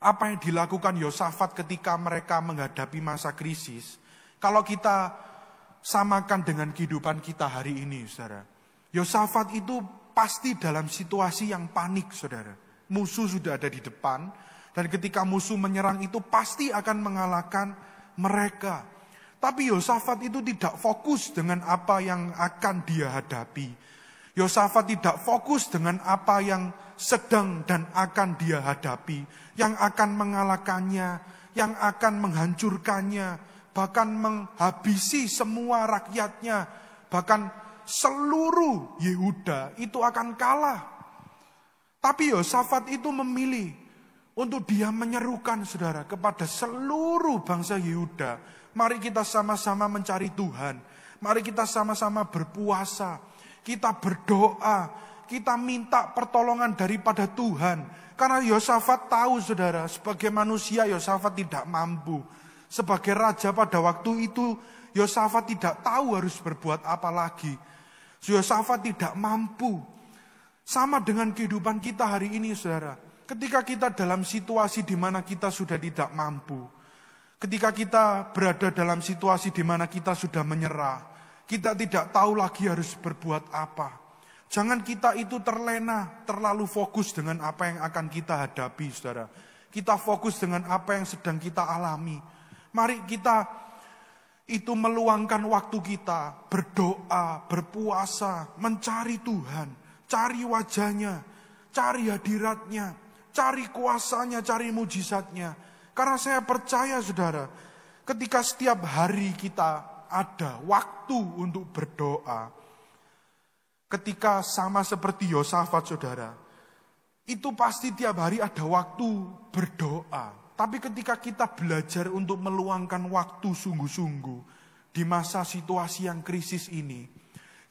apa yang dilakukan Yosafat ketika mereka menghadapi masa krisis. Kalau kita samakan dengan kehidupan kita hari ini, saudara. Yosafat itu pasti dalam situasi yang panik, saudara. Musuh sudah ada di depan, dan ketika musuh menyerang itu pasti akan mengalahkan mereka. Tapi Yosafat itu tidak fokus dengan apa yang akan dia hadapi. Yosafat tidak fokus dengan apa yang sedang dan akan dia hadapi, yang akan mengalahkannya, yang akan menghancurkannya, bahkan menghabisi semua rakyatnya, bahkan seluruh Yehuda itu akan kalah. Tapi Yosafat itu memilih untuk dia menyerukan, saudara, kepada seluruh bangsa Yehuda. Mari kita sama-sama mencari Tuhan. Mari kita sama-sama berpuasa. Kita berdoa. Kita minta pertolongan daripada Tuhan. Karena Yosafat tahu, saudara, sebagai manusia Yosafat tidak mampu. Sebagai raja pada waktu itu, Yosafat tidak tahu harus berbuat apa lagi. Yosafat tidak mampu. Sama dengan kehidupan kita hari ini, saudara. Ketika kita dalam situasi di mana kita sudah tidak mampu. Ketika kita berada dalam situasi di mana kita sudah menyerah. Kita tidak tahu lagi harus berbuat apa. Jangan kita itu terlena, terlalu fokus dengan apa yang akan kita hadapi, saudara. Kita fokus dengan apa yang sedang kita alami. Mari kita itu meluangkan waktu kita berdoa, berpuasa, mencari Tuhan. Cari wajahnya, cari hadiratnya, cari kuasanya, cari mujizatnya. Karena saya percaya, saudara, ketika setiap hari kita ada waktu untuk berdoa, ketika sama seperti Yosafat, saudara, itu pasti tiap hari ada waktu berdoa. Tapi ketika kita belajar untuk meluangkan waktu sungguh-sungguh di masa situasi yang krisis ini,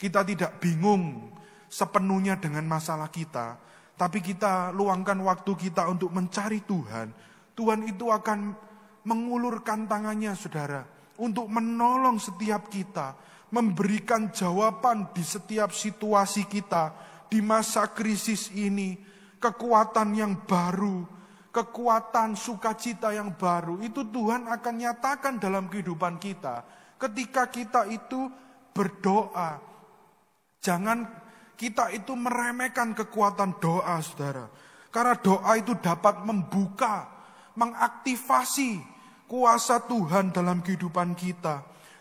kita tidak bingung sepenuhnya dengan masalah kita, tapi kita luangkan waktu kita untuk mencari Tuhan. Tuhan itu akan mengulurkan tangannya, saudara, untuk menolong setiap kita, memberikan jawaban di setiap situasi kita di masa krisis ini, kekuatan yang baru, kekuatan sukacita yang baru. Itu Tuhan akan nyatakan dalam kehidupan kita ketika kita itu berdoa. Jangan kita itu meremehkan kekuatan doa, saudara. Karena doa itu dapat membuka, mengaktifasi kuasa Tuhan dalam kehidupan kita.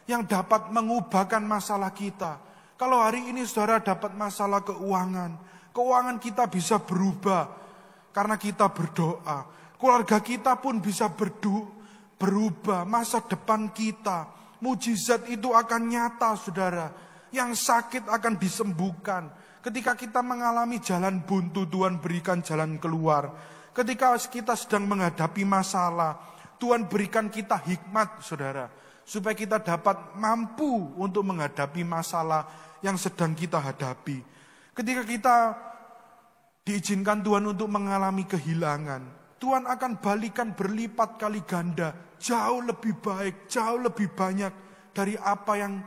yang dapat mengubahkan masalah kita. Kalau hari ini saudara dapat masalah keuangan kita bisa berubah karena kita berdoa. Keluarga kita pun bisa berubah, masa depan kita. Mujizat itu akan nyata saudara. Yang sakit akan disembuhkan. Ketika kita mengalami jalan buntu, Tuhan berikan jalan keluar. Ketika kita sedang menghadapi masalah, Tuhan berikan kita hikmat saudara. Supaya kita dapat mampu untuk menghadapi masalah yang sedang kita hadapi. Ketika kita diizinkan Tuhan untuk mengalami kehilangan, Tuhan akan balikan berlipat kali ganda, jauh lebih baik, jauh lebih banyak dari apa yang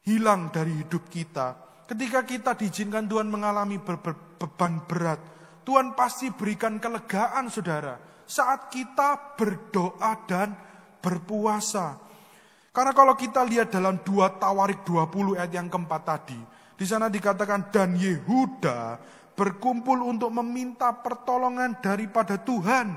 hilang dari hidup kita. Ketika kita diizinkan Tuhan mengalami beban berat, Tuhan pasti berikan kelegaan saudara, saat kita berdoa dan berpuasa. Karena kalau kita lihat dalam 2 Tawarik 20 ayat yang keempat tadi, di sana dikatakan, dan Yehuda berkumpul untuk meminta pertolongan daripada Tuhan.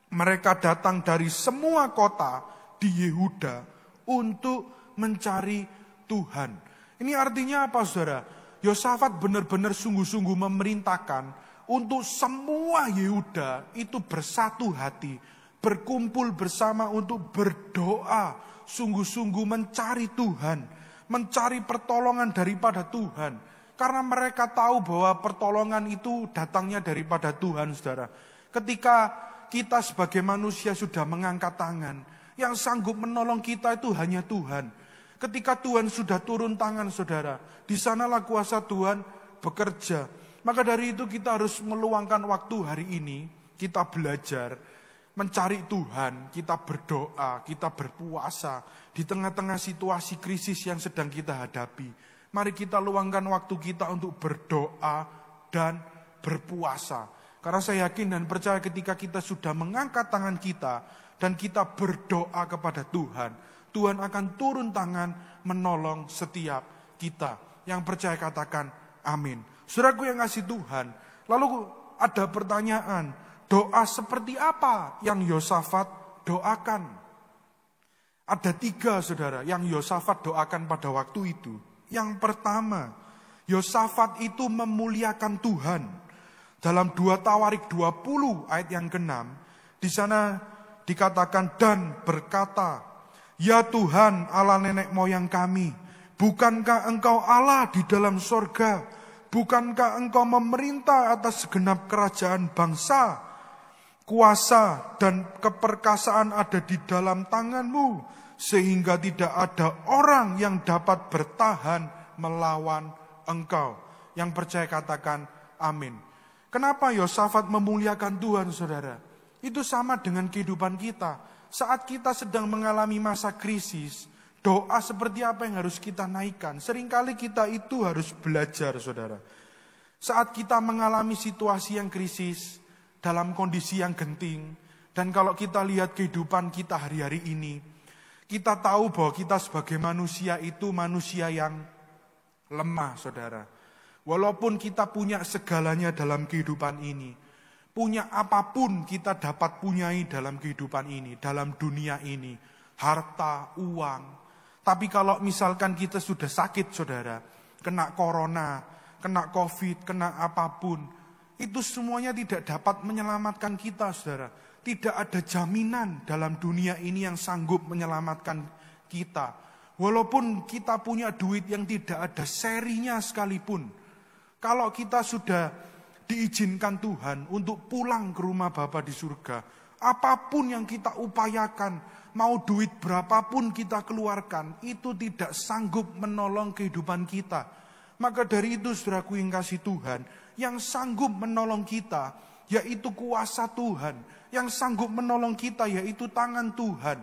Mereka datang dari semua kota di Yehuda untuk mencari Tuhan. Ini artinya apa saudara? Yosafat benar-benar sungguh-sungguh memerintahkan untuk semua Yehuda itu bersatu hati, berkumpul bersama untuk berdoa, sungguh-sungguh mencari Tuhan, mencari pertolongan daripada Tuhan. Karena mereka tahu bahwa pertolongan itu datangnya daripada Tuhan, saudara. Ketika kita sebagai manusia sudah mengangkat tangan, yang sanggup menolong kita itu hanya Tuhan. Ketika Tuhan sudah turun tangan, saudara, di sanalah kuasa Tuhan bekerja. Maka dari itu kita harus meluangkan waktu hari ini, kita belajar mencari Tuhan, kita berdoa, kita berpuasa di tengah-tengah situasi krisis yang sedang kita hadapi. Mari kita luangkan waktu kita untuk berdoa dan berpuasa. Karena saya yakin dan percaya ketika kita sudah mengangkat tangan kita dan kita berdoa kepada Tuhan, Tuhan akan turun tangan menolong setiap kita. Yang percaya katakan amin. Saudaraku yang kasih Tuhan, lalu ada pertanyaan, doa seperti apa yang Yosafat doakan? Ada 3 saudara yang Yosafat doakan pada waktu itu. Yang pertama, Yosafat itu memuliakan Tuhan. Dalam 2 Tawarik 20 ayat yang ke-6, di sana dikatakan dan berkata, ya Tuhan Allah nenek moyang kami, bukankah engkau Allah di dalam sorga? Bukankah engkau memerintah atas segenap kerajaan bangsa? Kuasa dan keperkasaan ada di dalam tanganmu, sehingga tidak ada orang yang dapat bertahan melawan engkau. Yang percaya katakan amin. Kenapa Yosafat memuliakan Tuhan saudara? Itu sama dengan kehidupan kita. Saat kita sedang mengalami masa krisis, doa seperti apa yang harus kita naikkan? Seringkali kita itu harus belajar saudara. Saat kita mengalami situasi yang krisis, dalam kondisi yang genting, dan kalau kita lihat kehidupan kita hari-hari ini, kita tahu bahwa kita sebagai manusia itu manusia yang lemah, saudara. Walaupun kita punya segalanya dalam kehidupan ini, punya apapun kita dapat punyai dalam kehidupan ini, dalam dunia ini, harta, uang. Tapi kalau misalkan kita sudah sakit, saudara, kena corona, kena covid, kena apapun, itu semuanya tidak dapat menyelamatkan kita, saudara. Tidak ada jaminan dalam dunia ini yang sanggup menyelamatkan kita. Walaupun kita punya duit yang tidak ada serinya sekalipun. Kalau kita sudah diizinkan Tuhan untuk pulang ke rumah Bapa di surga, apapun yang kita upayakan, mau duit berapapun kita keluarkan, itu tidak sanggup menolong kehidupan kita. Maka dari itu saudaraku yang kasih Tuhan, yang sanggup menolong kita yaitu kuasa Tuhan. Yang sanggup menolong kita yaitu tangan Tuhan.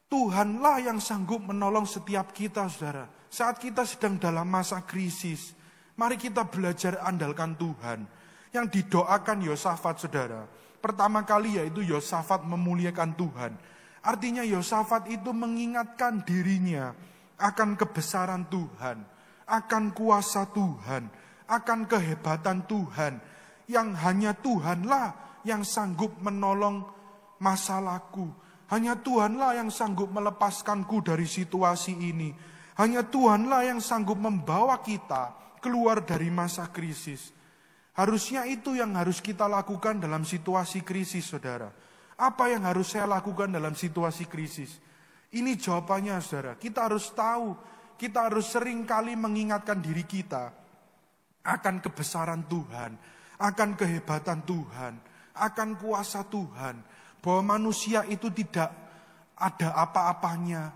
Tuhanlah yang sanggup menolong setiap kita saudara. Saat kita sedang dalam masa krisis, mari kita belajar andalkan Tuhan. Yang didoakan Yosafat saudara, pertama kali yaitu Yosafat memuliakan Tuhan. Artinya Yosafat itu mengingatkan dirinya akan kebesaran Tuhan, akan kuasa Tuhan, akan kehebatan Tuhan, yang hanya Tuhanlah yang sanggup menolong masalahku, Hanya Tuhanlah yang sanggup melepaskanku dari situasi ini. Hanya Tuhanlah yang sanggup membawa kita keluar dari masa krisis. Harusnya itu yang harus kita lakukan dalam situasi krisis, saudara. Apa yang harus saya lakukan dalam situasi krisis? Ini jawabannya, saudara. Kita harus tahu, kita harus sering kali mengingatkan diri kita akan kebesaran Tuhan, akan kehebatan Tuhan, akan kuasa Tuhan. Bahwa manusia itu tidak ada apa-apanya,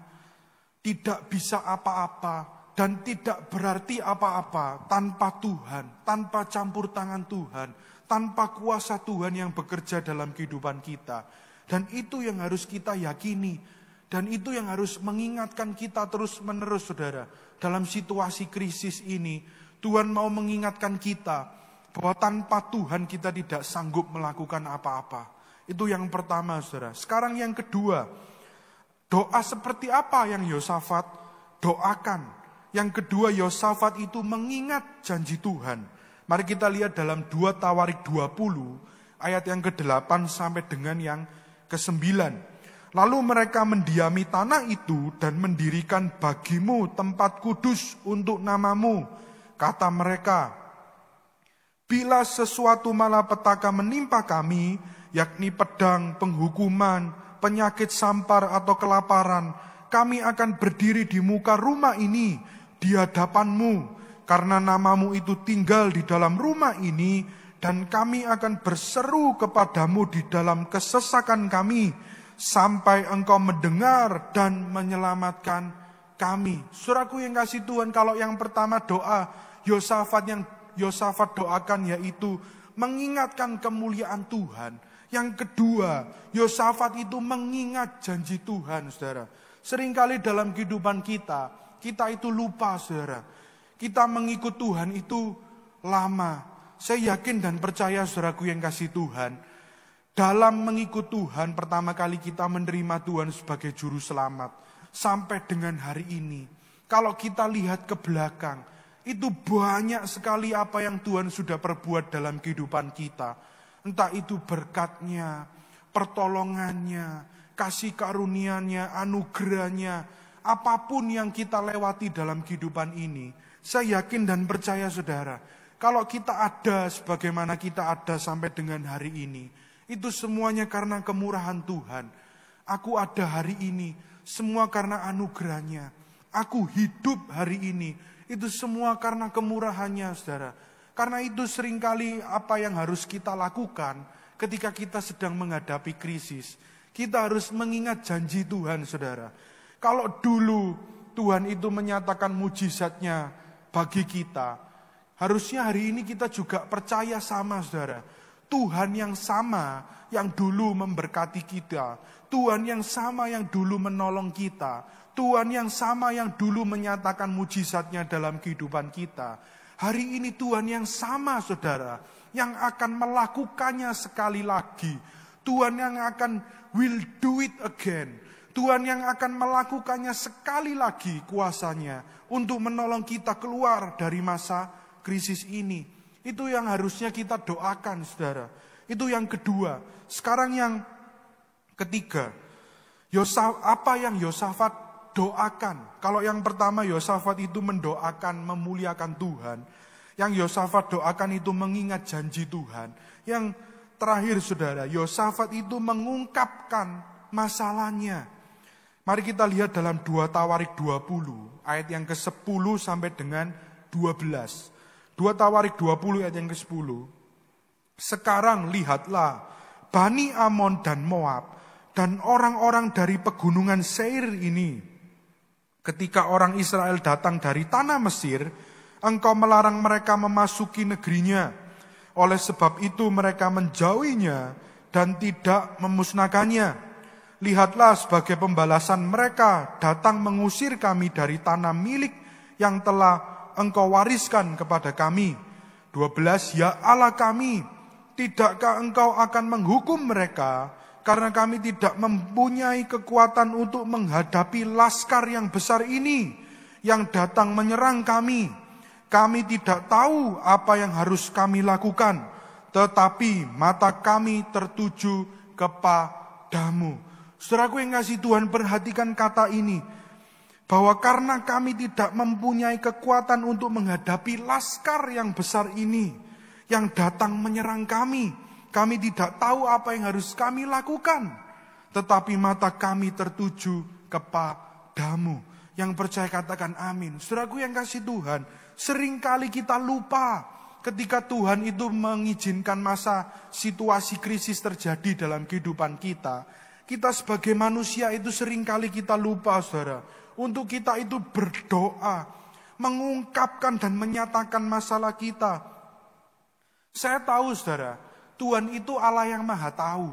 tidak bisa apa-apa, dan tidak berarti apa-apa tanpa Tuhan, tanpa campur tangan Tuhan, tanpa kuasa Tuhan yang bekerja dalam kehidupan kita. Dan itu yang harus kita yakini, dan itu yang harus mengingatkan kita terus-menerus, saudara. Dalam situasi krisis ini, Tuhan mau mengingatkan kita bahwa tanpa Tuhan kita tidak sanggup melakukan apa-apa. Itu yang pertama, saudara. Sekarang yang kedua, doa seperti apa yang Yosafat doakan? Yang kedua, Yosafat itu mengingat janji Tuhan. Mari kita lihat dalam 2 Tawarik 20, ayat yang ke-8 sampai dengan yang ke-9. Lalu mereka mendiami tanah itu dan mendirikan bagimu tempat kudus untuk namamu. Kata mereka, bila sesuatu malapetaka menimpa kami, yakni pedang, penghukuman, penyakit sampar atau kelaparan, kami akan berdiri di muka rumah ini, di hadapanmu, karena namamu itu tinggal di dalam rumah ini, dan kami akan berseru kepadamu di dalam kesesakan kami, sampai engkau mendengar dan menyelamatkan kami. Saudaraku yang kasih Tuhan, kalau yang pertama doa Yosafat doakan yaitu mengingatkan kemuliaan Tuhan. Yang kedua, Yosafat itu mengingat janji Tuhan, saudara. Seringkali dalam kehidupan kita itu lupa, saudara. Kita mengikut Tuhan itu lama. Saya yakin dan percaya, saudaraku yang kasih Tuhan, dalam mengikut Tuhan, pertama kali kita menerima Tuhan sebagai juru selamat. Sampai dengan hari ini, kalau kita lihat ke belakang, itu banyak sekali apa yang Tuhan sudah perbuat dalam kehidupan kita. Entah itu berkatnya, pertolongannya, kasih karunia-Nya, anugerahnya, apapun yang kita lewati dalam kehidupan ini. Saya yakin dan percaya, saudara, kalau kita ada sebagaimana kita ada sampai dengan hari ini, itu semuanya karena kemurahan Tuhan. Aku ada hari ini, semua karena anugerahnya. Aku hidup hari ini, itu semua karena kemurahannya, saudara. Karena itu seringkali apa yang harus kita lakukan ketika kita sedang menghadapi krisis. Kita harus mengingat janji Tuhan, saudara. Kalau dulu Tuhan itu menyatakan mujizatnya bagi kita, harusnya hari ini kita juga percaya sama, saudara. Tuhan yang sama yang dulu memberkati kita, Tuhan yang sama yang dulu menolong kita, Tuhan yang sama yang dulu menyatakan mujizatnya dalam kehidupan kita. Hari ini Tuhan yang sama, saudara, yang akan melakukannya sekali lagi. Tuhan yang akan will do it again. Tuhan yang akan melakukannya sekali lagi kuasanya untuk menolong kita keluar dari masa krisis ini. Itu yang harusnya kita doakan, saudara. Itu yang kedua. Sekarang yang ketiga, apa yang Yosafat doakan? Kalau yang pertama Yosafat itu mendoakan memuliakan Tuhan. Yang Yosafat doakan itu mengingat janji Tuhan. Yang terakhir, saudara, Yosafat itu mengungkapkan masalahnya. Mari kita lihat dalam 2 Tawarik 20 ayat yang ke-10 sampai dengan 12. 2 Tawarik 20 ayat yang ke-10. Sekarang lihatlah, Bani Amon dan Moab dan orang-orang dari pegunungan Seir ini, ketika orang Israel datang dari tanah Mesir, engkau melarang mereka memasuki negerinya. Oleh sebab itu mereka menjauhinya dan tidak memusnahkannya. Lihatlah, sebagai pembalasan mereka datang mengusir kami dari tanah milik yang telah engkau wariskan kepada kami. 12. Ya Allah kami, tidakkah engkau akan menghukum mereka, karena kami tidak mempunyai kekuatan untuk menghadapi laskar yang besar ini yang datang menyerang kami. Kami tidak tahu apa yang harus kami lakukan, tetapi mata kami tertuju kepadamu. Saudaraku yang kasih Tuhan, perhatikan kata ini. Bahwa karena kami tidak mempunyai kekuatan untuk menghadapi laskar yang besar ini, yang datang menyerang kami tidak tahu apa yang harus kami lakukan. Tetapi mata kami tertuju kepadamu. Yang percaya katakan amin. Saudaraku yang kasih Tuhan, seringkali kita lupa ketika Tuhan itu mengizinkan masa situasi krisis terjadi dalam kehidupan kita. Kita sebagai manusia itu seringkali kita lupa, saudara, untuk kita itu berdoa, mengungkapkan dan menyatakan masalah kita. Saya tahu, saudara, Tuhan itu Allah yang maha tahu.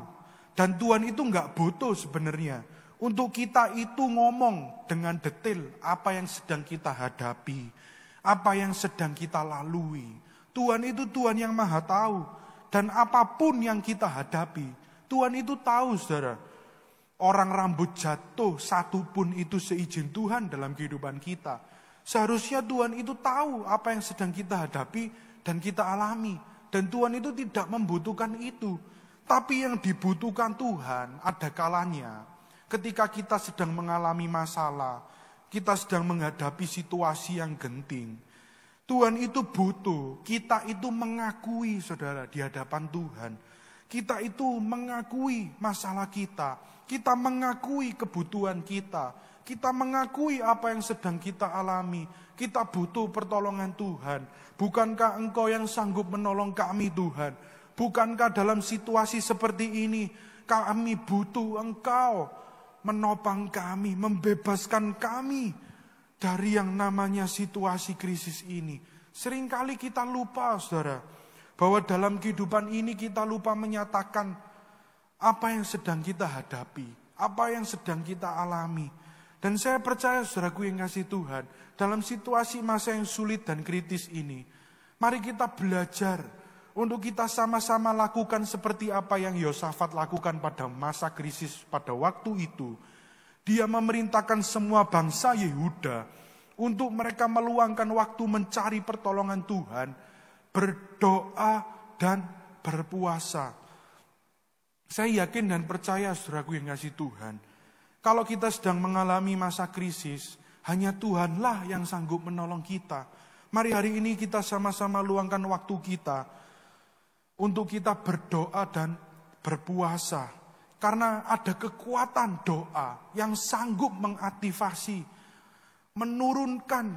Dan Tuhan itu enggak butuh sebenarnya untuk kita itu ngomong dengan detail apa yang sedang kita hadapi, apa yang sedang kita lalui. Tuhan itu Tuhan yang maha tahu. Dan apapun yang kita hadapi, Tuhan itu tahu, saudara. Orang rambut jatuh satu pun itu seizin Tuhan dalam kehidupan kita. Seharusnya Tuhan itu tahu apa yang sedang kita hadapi dan kita alami. Dan Tuhan itu tidak membutuhkan itu. Tapi yang dibutuhkan Tuhan ada kalanya ketika kita sedang mengalami masalah, kita sedang menghadapi situasi yang genting. Tuhan itu butuh kita itu mengakui, saudara, di hadapan Tuhan. Kita itu mengakui masalah kita. Kita mengakui kebutuhan kita. Kita mengakui apa yang sedang kita alami. Kita butuh pertolongan Tuhan. Bukankah Engkau yang sanggup menolong kami, Tuhan? Bukankah dalam situasi seperti ini kami butuh Engkau menopang kami, membebaskan kami dari yang namanya situasi krisis ini. Seringkali kita lupa, saudara, bahwa dalam kehidupan ini kita lupa menyatakan apa yang sedang kita hadapi, apa yang sedang kita alami. Dan saya percaya, saudaraku yang kasih Tuhan, dalam situasi masa yang sulit dan kritis ini, mari kita belajar untuk kita sama-sama lakukan seperti apa yang Yosafat lakukan pada masa krisis pada waktu itu. Dia memerintahkan semua bangsa Yehuda untuk mereka meluangkan waktu mencari pertolongan Tuhan, berdoa dan berpuasa. Saya yakin dan percaya, saudaraku yang kasih Tuhan, kalau kita sedang mengalami masa krisis, hanya Tuhanlah yang sanggup menolong kita. Mari hari ini kita sama-sama luangkan waktu kita untuk kita berdoa dan berpuasa. Karena ada kekuatan doa yang sanggup mengaktifasi, menurunkan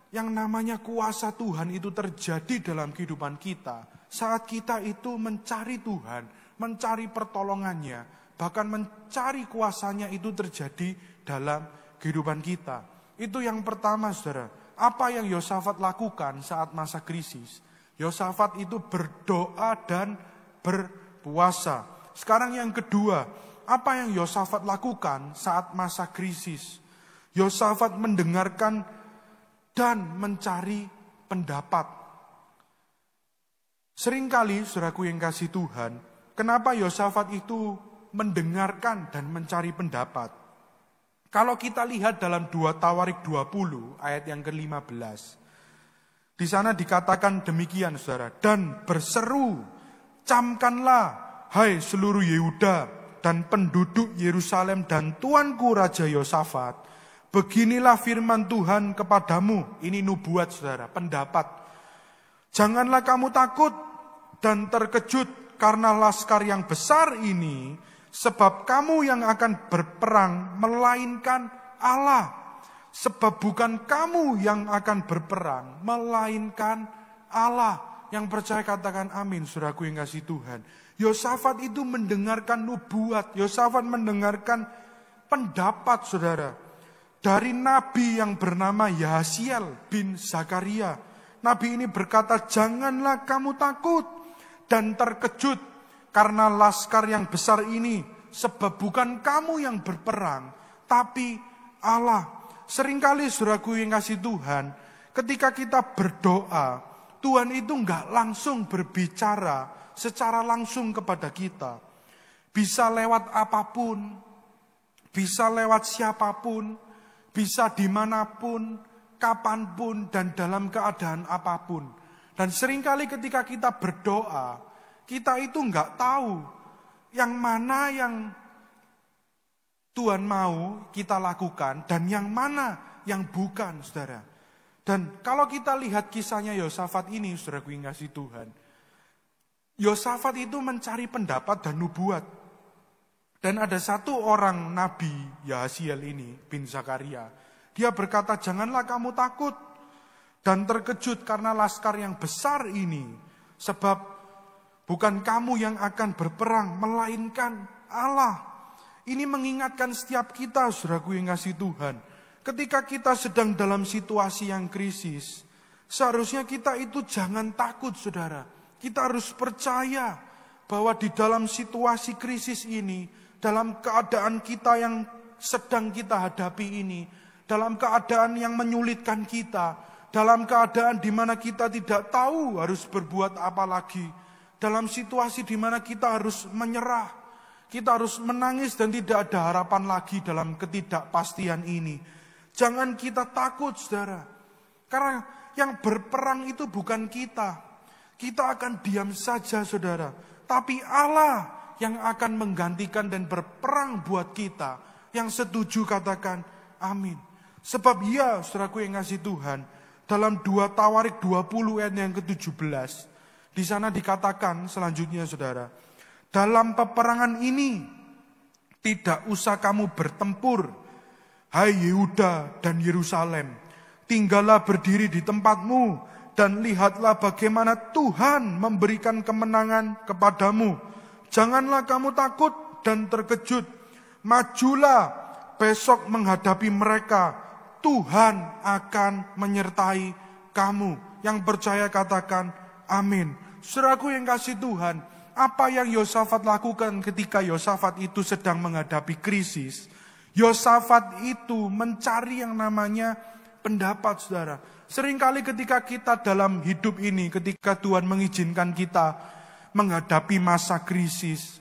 yang namanya kuasa Tuhan itu terjadi dalam kehidupan kita. Saat kita itu mencari Tuhan, mencari pertolongannya, bahkan mencari kuasanya itu terjadi dalam kehidupan kita. Itu yang pertama, saudara. Apa yang Yosafat lakukan saat masa krisis? Yosafat itu berdoa dan berpuasa. Sekarang yang kedua, apa yang Yosafat lakukan saat masa krisis? Yosafat mendengarkan dan mencari pendapat. Seringkali, saudaraku yang kasih Tuhan, kenapa Yosafat itu mendengarkan dan mencari pendapat? Kalau kita lihat dalam 2 Tawarik 20 ayat yang ke-15. Di sana dikatakan demikian, saudara. Dan berseru, camkanlah, hai seluruh Yehuda dan penduduk Yerusalem dan tuanku Raja Yosafat. Beginilah firman Tuhan kepadamu. Ini nubuat, saudara, pendapat. Janganlah kamu takut dan terkejut karena laskar yang besar ini, sebab kamu yang akan berperang melainkan Allah. Sebab bukan kamu yang akan berperang melainkan Allah. Yang percaya katakan amin, saudaraku yang kasih Tuhan. Yosafat itu mendengarkan nubuat. Yosafat mendengarkan pendapat, saudara, dari nabi yang bernama Yahasiel bin Zakaria. Nabi ini berkata, janganlah kamu takut dan terkejut karena laskar yang besar ini, sebab bukan kamu yang berperang, tapi Allah. Seringkali, saudaraku yang kasih Tuhan, ketika kita berdoa, Tuhan itu enggak langsung berbicara secara langsung kepada kita. Bisa lewat apapun, bisa lewat siapapun, bisa dimanapun, kapanpun, dan dalam keadaan apapun. Dan seringkali ketika kita berdoa, kita itu enggak tahu yang mana yang Tuhan mau kita lakukan dan yang mana yang bukan, saudara. Dan kalau kita lihat kisahnya Yosafat ini, saudaraku yang kasih Tuhan, Yosafat itu mencari pendapat dan nubuat. Dan ada satu orang nabi, Yahasiel ini, bin Zakaria. Dia berkata, janganlah kamu takut dan terkejut karena laskar yang besar ini. Sebab bukan kamu yang akan berperang, melainkan Allah. Ini mengingatkan setiap kita, saudaraku yang kasih Tuhan. Ketika kita sedang dalam situasi yang krisis, seharusnya kita itu jangan takut, saudara. Kita harus percaya bahwa di dalam situasi krisis ini, dalam keadaan kita yang sedang kita hadapi ini, dalam keadaan yang menyulitkan kita, dalam keadaan di mana kita tidak tahu harus berbuat apa lagi, dalam situasi di mana kita harus menyerah, kita harus menangis dan tidak ada harapan lagi dalam ketidakpastian ini. Jangan kita takut, saudara. Karena yang berperang itu bukan kita. Kita akan diam saja, saudara. Tapi Allah yang akan menggantikan dan berperang buat kita. Yang setuju katakan amin. Sebab ya, saudaraku yang ngasih Tuhan, dalam 2 Tawarik 20 ayat yang ke-17, di sana dikatakan selanjutnya, saudara, dalam peperangan ini tidak usah kamu bertempur, hai Yehuda dan Yerusalem, tinggallah berdiri di tempatmu, dan lihatlah bagaimana Tuhan memberikan kemenangan kepadamu. Janganlah kamu takut dan terkejut. Majulah besok menghadapi mereka. Tuhan akan menyertai kamu. Yang percaya katakan amin. Saudaraku yang kasih Tuhan, apa yang Yosafat lakukan ketika Yosafat itu sedang menghadapi krisis? Yosafat itu mencari yang namanya pendapat, saudara. Seringkali ketika kita dalam hidup ini, ketika Tuhan mengizinkan kita menghadapi masa krisis,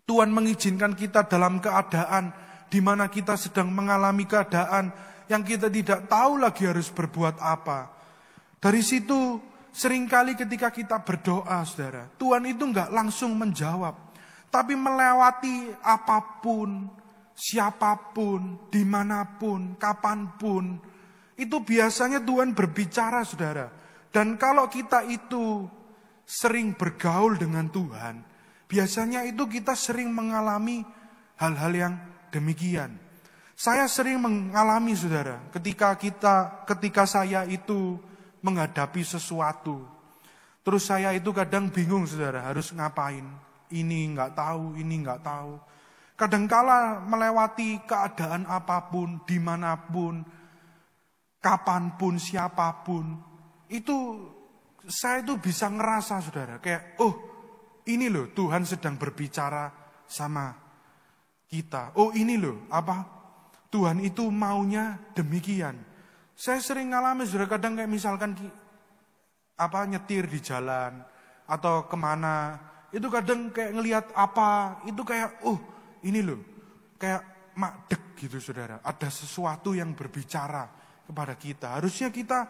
Tuhan mengizinkan kita dalam keadaan di mana kita sedang mengalami keadaan yang kita tidak tahu lagi harus berbuat apa. Dari situ, seringkali ketika kita berdoa, saudara, Tuhan itu enggak langsung menjawab, tapi melewati apapun, siapapun, dimanapun, kapanpun, itu biasanya Tuhan berbicara, saudara. Dan kalau kita itu sering bergaul dengan Tuhan, biasanya itu kita sering mengalami hal-hal yang demikian. Saya sering mengalami, saudara, ketika saya itu menghadapi sesuatu. Terus saya itu kadang bingung, saudara, harus ngapain. Ini enggak tahu, ini enggak tahu. Kadangkala melewati keadaan apapun, dimanapun, kapanpun, siapapun, itu saya itu bisa ngerasa, saudara, kayak, oh ini loh Tuhan sedang berbicara sama kita. Oh ini loh, Tuhan itu maunya demikian. Saya sering ngalamin, saudara, kadang kayak misalkan nyetir di jalan atau kemana, itu kadang kayak ngelihat itu kayak, oh ini loh, kayak makdek gitu, saudara. Ada sesuatu yang berbicara kepada kita. Harusnya kita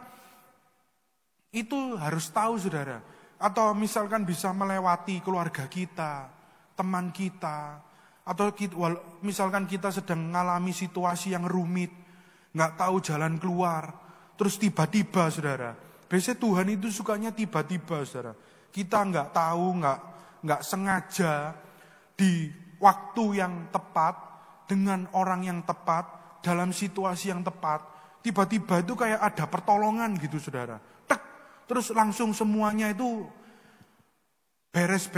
itu harus tahu, saudara. Atau misalkan bisa melewati keluarga kita, teman kita, atau misalkan kita sedang mengalami situasi yang rumit, nggak tahu jalan keluar, terus tiba-tiba, saudara. Biasanya Tuhan itu sukanya tiba-tiba, saudara. Kita nggak tahu, nggak sengaja di waktu yang tepat dengan orang yang tepat dalam situasi yang tepat. Tiba-tiba itu kayak ada pertolongan gitu, saudara. Tek, terus langsung semuanya itu beres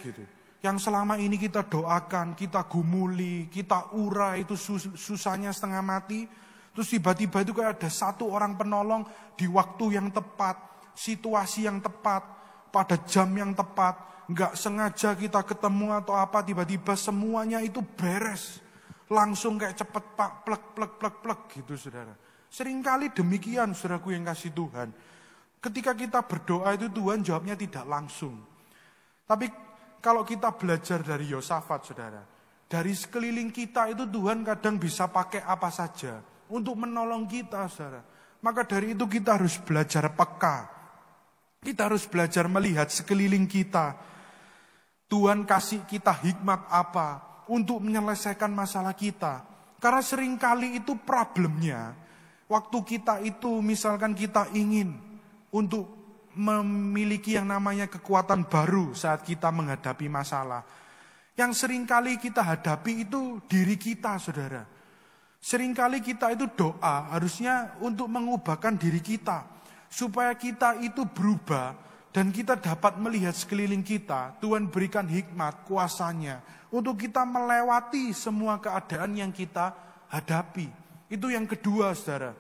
gitu. Yang selama ini kita doakan, kita gumuli, kita urai itu susahnya setengah mati. Terus tiba-tiba itu kayak ada satu orang penolong di waktu yang tepat, situasi yang tepat, pada jam yang tepat. Nggak sengaja kita ketemu atau apa, tiba-tiba semuanya itu beres. Langsung kayak cepet pak, plek gitu, saudara. Seringkali demikian, saudaraku yang kasih Tuhan. Ketika kita berdoa itu Tuhan jawabnya tidak langsung. Tapi kalau kita belajar dari Yosafat, saudara, dari sekeliling kita itu Tuhan kadang bisa pakai apa saja untuk menolong kita, saudara. Maka dari itu kita harus belajar peka. Kita harus belajar melihat sekeliling kita. Tuhan kasih kita hikmat apa, untuk menyelesaikan masalah kita. Karena seringkali itu problemnya, waktu kita itu misalkan kita ingin untuk memiliki yang namanya kekuatan baru saat kita menghadapi masalah. Yang seringkali kita hadapi itu diri kita, saudara. Seringkali kita itu doa harusnya untuk mengubahkan diri kita. Supaya kita itu berubah dan kita dapat melihat sekeliling kita. Tuhan berikan hikmat, kuasanya. Untuk kita melewati semua keadaan yang kita hadapi. Itu yang kedua, saudara.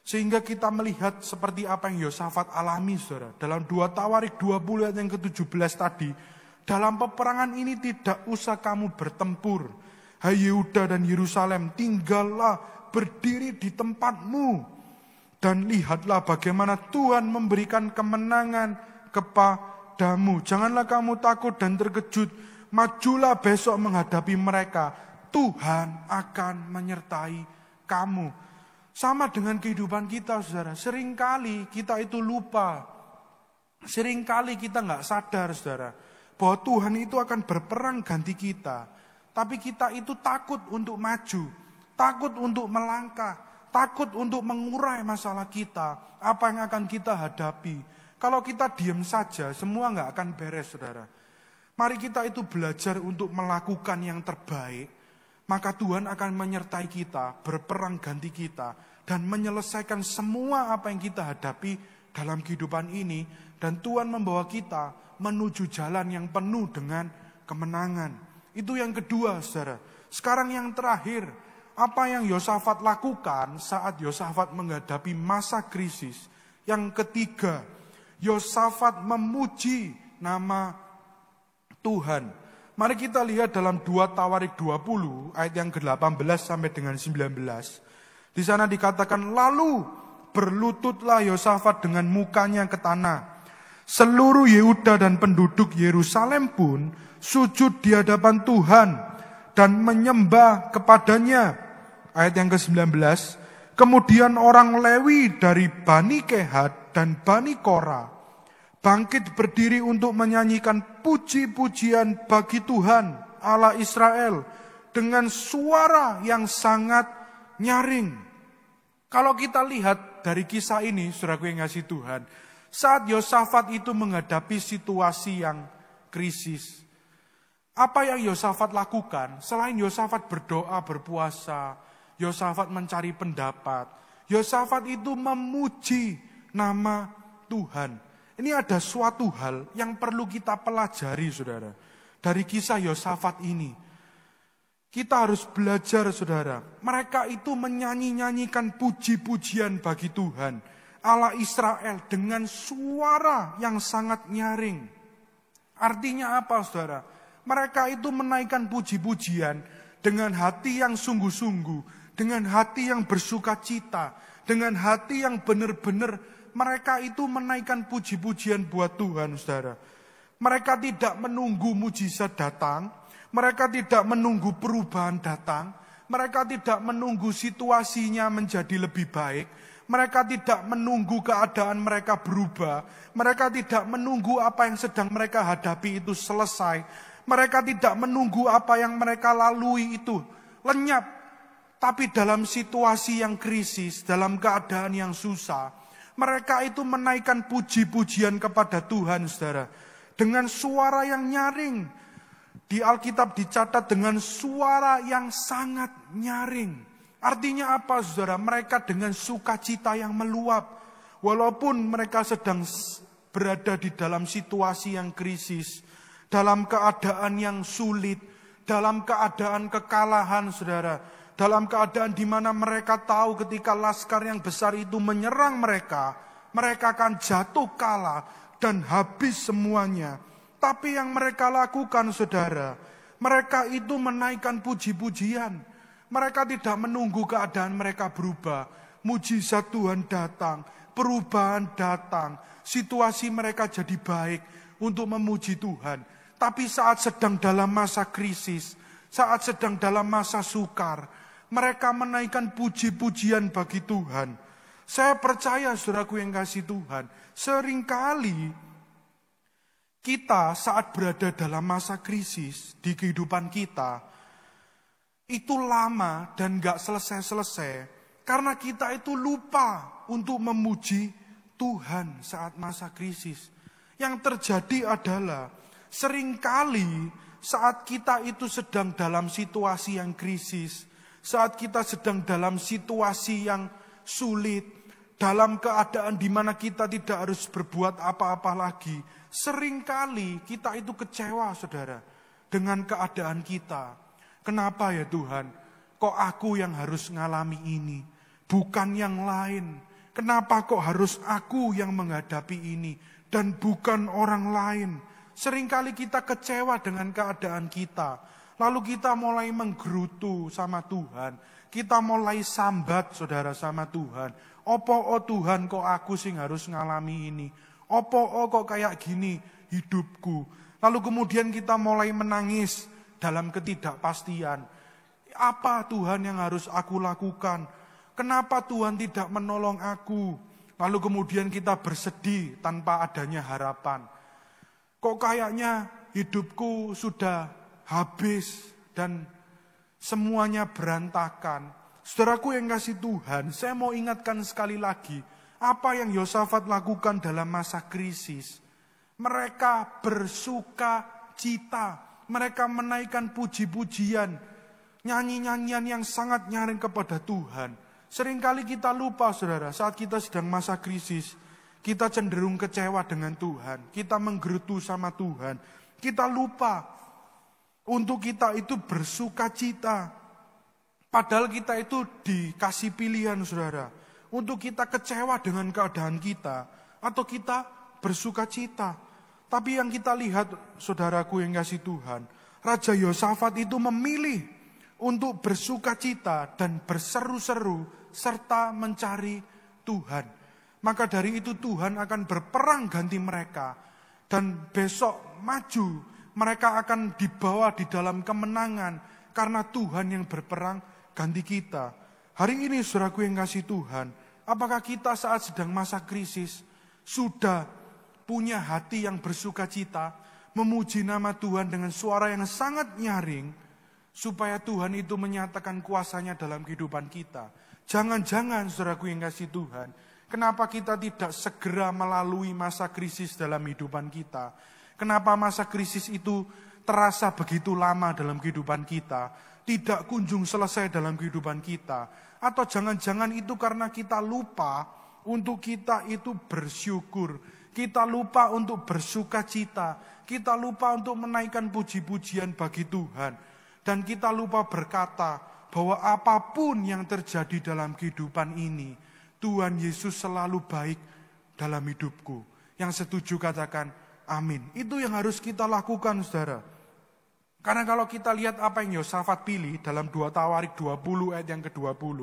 Sehingga kita melihat seperti apa yang Yosafat alami, saudara. Dalam 2 Tawarik 20 ayat yang ke-17 tadi. Dalam peperangan ini tidak usah kamu bertempur. Hai Yehuda dan Yerusalem, tinggallah berdiri di tempatmu. Dan lihatlah bagaimana Tuhan memberikan kemenangan kepadamu. Janganlah kamu takut dan terkejut. Majulah besok menghadapi mereka. Tuhan akan menyertai kamu. Sama dengan kehidupan kita, saudara. Seringkali kita itu lupa. Seringkali kita nggak sadar, saudara, bahwa Tuhan itu akan berperang ganti kita. Tapi kita itu takut untuk maju. Takut untuk melangkah. Takut untuk mengurai masalah kita. Apa yang akan kita hadapi. Kalau kita diam saja, semua nggak akan beres, saudara. Mari kita itu belajar untuk melakukan yang terbaik. Maka Tuhan akan menyertai kita, berperang ganti kita, dan menyelesaikan semua apa yang kita hadapi dalam kehidupan ini. Dan Tuhan membawa kita menuju jalan yang penuh dengan kemenangan. Itu yang kedua, saudara. Sekarang yang terakhir, apa yang Yosafat lakukan saat Yosafat menghadapi masa krisis. Yang ketiga, Yosafat memuji nama Tuhan. Mari kita lihat dalam 2 Tawarik 20 ayat yang ke-18 sampai dengan 19. Di sana dikatakan, lalu berlututlah Yosafat dengan mukanya ke tanah. Seluruh Yehuda dan penduduk Yerusalem pun sujud di hadapan Tuhan dan menyembah kepadanya. Ayat yang ke-19. Kemudian orang Lewi dari Bani Kehat dan Bani Korah bangkit berdiri untuk menyanyikan puji-pujian bagi Tuhan Allah Israel dengan suara yang sangat nyaring. Kalau kita lihat dari kisah ini, saudaraku yang kasih Tuhan, saat Yosafat itu menghadapi situasi yang krisis, apa yang Yosafat lakukan? Selain Yosafat berdoa, berpuasa, Yosafat mencari pendapat, Yosafat itu memuji nama Tuhan. Ini ada suatu hal yang perlu kita pelajari, saudara. Dari kisah Yosafat ini. Kita harus belajar, saudara. Mereka itu menyanyi-nyanyikan puji-pujian bagi Tuhan Allah Israel dengan suara yang sangat nyaring. Artinya apa, saudara? Mereka itu menaikkan puji-pujian dengan hati yang sungguh-sungguh, dengan hati yang bersuka cita, dengan hati yang benar-benar. Mereka itu menaikkan puji-pujian buat Tuhan, saudara. Mereka tidak menunggu mujizat datang. Mereka tidak menunggu perubahan datang. Mereka tidak menunggu situasinya menjadi lebih baik. Mereka tidak menunggu keadaan mereka berubah. Mereka tidak menunggu apa yang sedang mereka hadapi itu selesai. Mereka tidak menunggu apa yang mereka lalui itu lenyap. Tapi dalam situasi yang krisis, dalam keadaan yang susah, mereka itu menaikkan puji-pujian kepada Tuhan, saudara. Dengan suara yang nyaring. Di Alkitab dicatat dengan suara yang sangat nyaring. Artinya apa, saudara? Mereka dengan sukacita yang meluap. Walaupun mereka sedang berada di dalam situasi yang krisis. Dalam keadaan yang sulit. Dalam keadaan kekalahan, saudara. Dalam keadaan di mana mereka tahu ketika laskar yang besar itu menyerang mereka, mereka akan jatuh kalah dan habis semuanya. Tapi yang mereka lakukan, saudara, mereka itu menaikkan puji-pujian. Mereka tidak menunggu keadaan mereka berubah. Mujizat Tuhan datang, perubahan datang, situasi mereka jadi baik untuk memuji Tuhan. Tapi saat sedang dalam masa krisis, saat sedang dalam masa sukar, mereka menaikkan puji-pujian bagi Tuhan. Saya percaya, saudaraku yang kasih Tuhan, seringkali kita saat berada dalam masa krisis di kehidupan kita, itu lama dan gak selesai-selesai karena kita itu lupa untuk memuji Tuhan saat masa krisis. Yang terjadi adalah seringkali saat kita itu sedang dalam situasi yang krisis, saat kita sedang dalam situasi yang sulit, dalam keadaan di mana kita tidak harus berbuat apa-apa lagi, seringkali kita itu kecewa, saudara, dengan keadaan kita. Kenapa ya Tuhan? Kok aku yang harus ngalami ini? Bukan yang lain. Kenapa kok harus aku yang menghadapi ini? Dan bukan orang lain. Seringkali kita kecewa dengan keadaan kita. Lalu kita mulai menggerutu sama Tuhan. Kita mulai sambat, saudara, sama Tuhan. Opo Tuhan kok aku sih harus ngalami ini? Opo kok kayak gini hidupku? Lalu kemudian kita mulai menangis dalam ketidakpastian. Apa Tuhan yang harus aku lakukan? Kenapa Tuhan tidak menolong aku? Lalu kemudian kita bersedih tanpa adanya harapan. Kok kayaknya hidupku sudah habis dan semuanya berantakan. Saudaraku yang kasih Tuhan, saya mau ingatkan sekali lagi. Apa yang Yosafat lakukan dalam masa krisis? Mereka bersuka cita. Mereka menaikkan puji-pujian. Nyanyi-nyanyian yang sangat nyaring kepada Tuhan. Seringkali kita lupa, saudara, saat kita sedang masa krisis, kita cenderung kecewa dengan Tuhan. Kita menggerutu sama Tuhan. Kita lupa untuk kita itu bersuka cita. Padahal kita itu dikasih pilihan, saudara, untuk kita kecewa dengan keadaan kita, atau kita bersuka cita. Tapi yang kita lihat, saudaraku yang kasih Tuhan, Raja Yosafat itu memilih untuk bersuka cita dan berseru-seru serta mencari Tuhan. Maka dari itu Tuhan akan berperang ganti mereka. Dan besok maju mereka akan dibawa di dalam kemenangan. Karena Tuhan yang berperang ganti kita. Hari ini saudaraku yang kasih Tuhan, apakah kita saat sedang masa krisis sudah punya hati yang bersuka cita, memuji nama Tuhan dengan suara yang sangat nyaring, supaya Tuhan itu menyatakan kuasanya dalam kehidupan kita. Jangan-jangan saudaraku yang kasih Tuhan, kenapa kita tidak segera melalui masa krisis dalam kehidupan kita? Kenapa masa krisis itu terasa begitu lama dalam kehidupan kita? Tidak kunjung selesai dalam kehidupan kita? Atau jangan-jangan itu karena kita lupa untuk kita itu bersyukur. Kita lupa untuk bersuka cita. Kita lupa untuk menaikkan puji-pujian bagi Tuhan. Dan kita lupa berkata bahwa apapun yang terjadi dalam kehidupan ini, Tuhan Yesus selalu baik dalam hidupku. Yang setuju katakan amin. Itu yang harus kita lakukan, saudara. Karena kalau kita lihat apa yang Yosafat pilih dalam 2 Tawarik 20 ayat yang ke-20.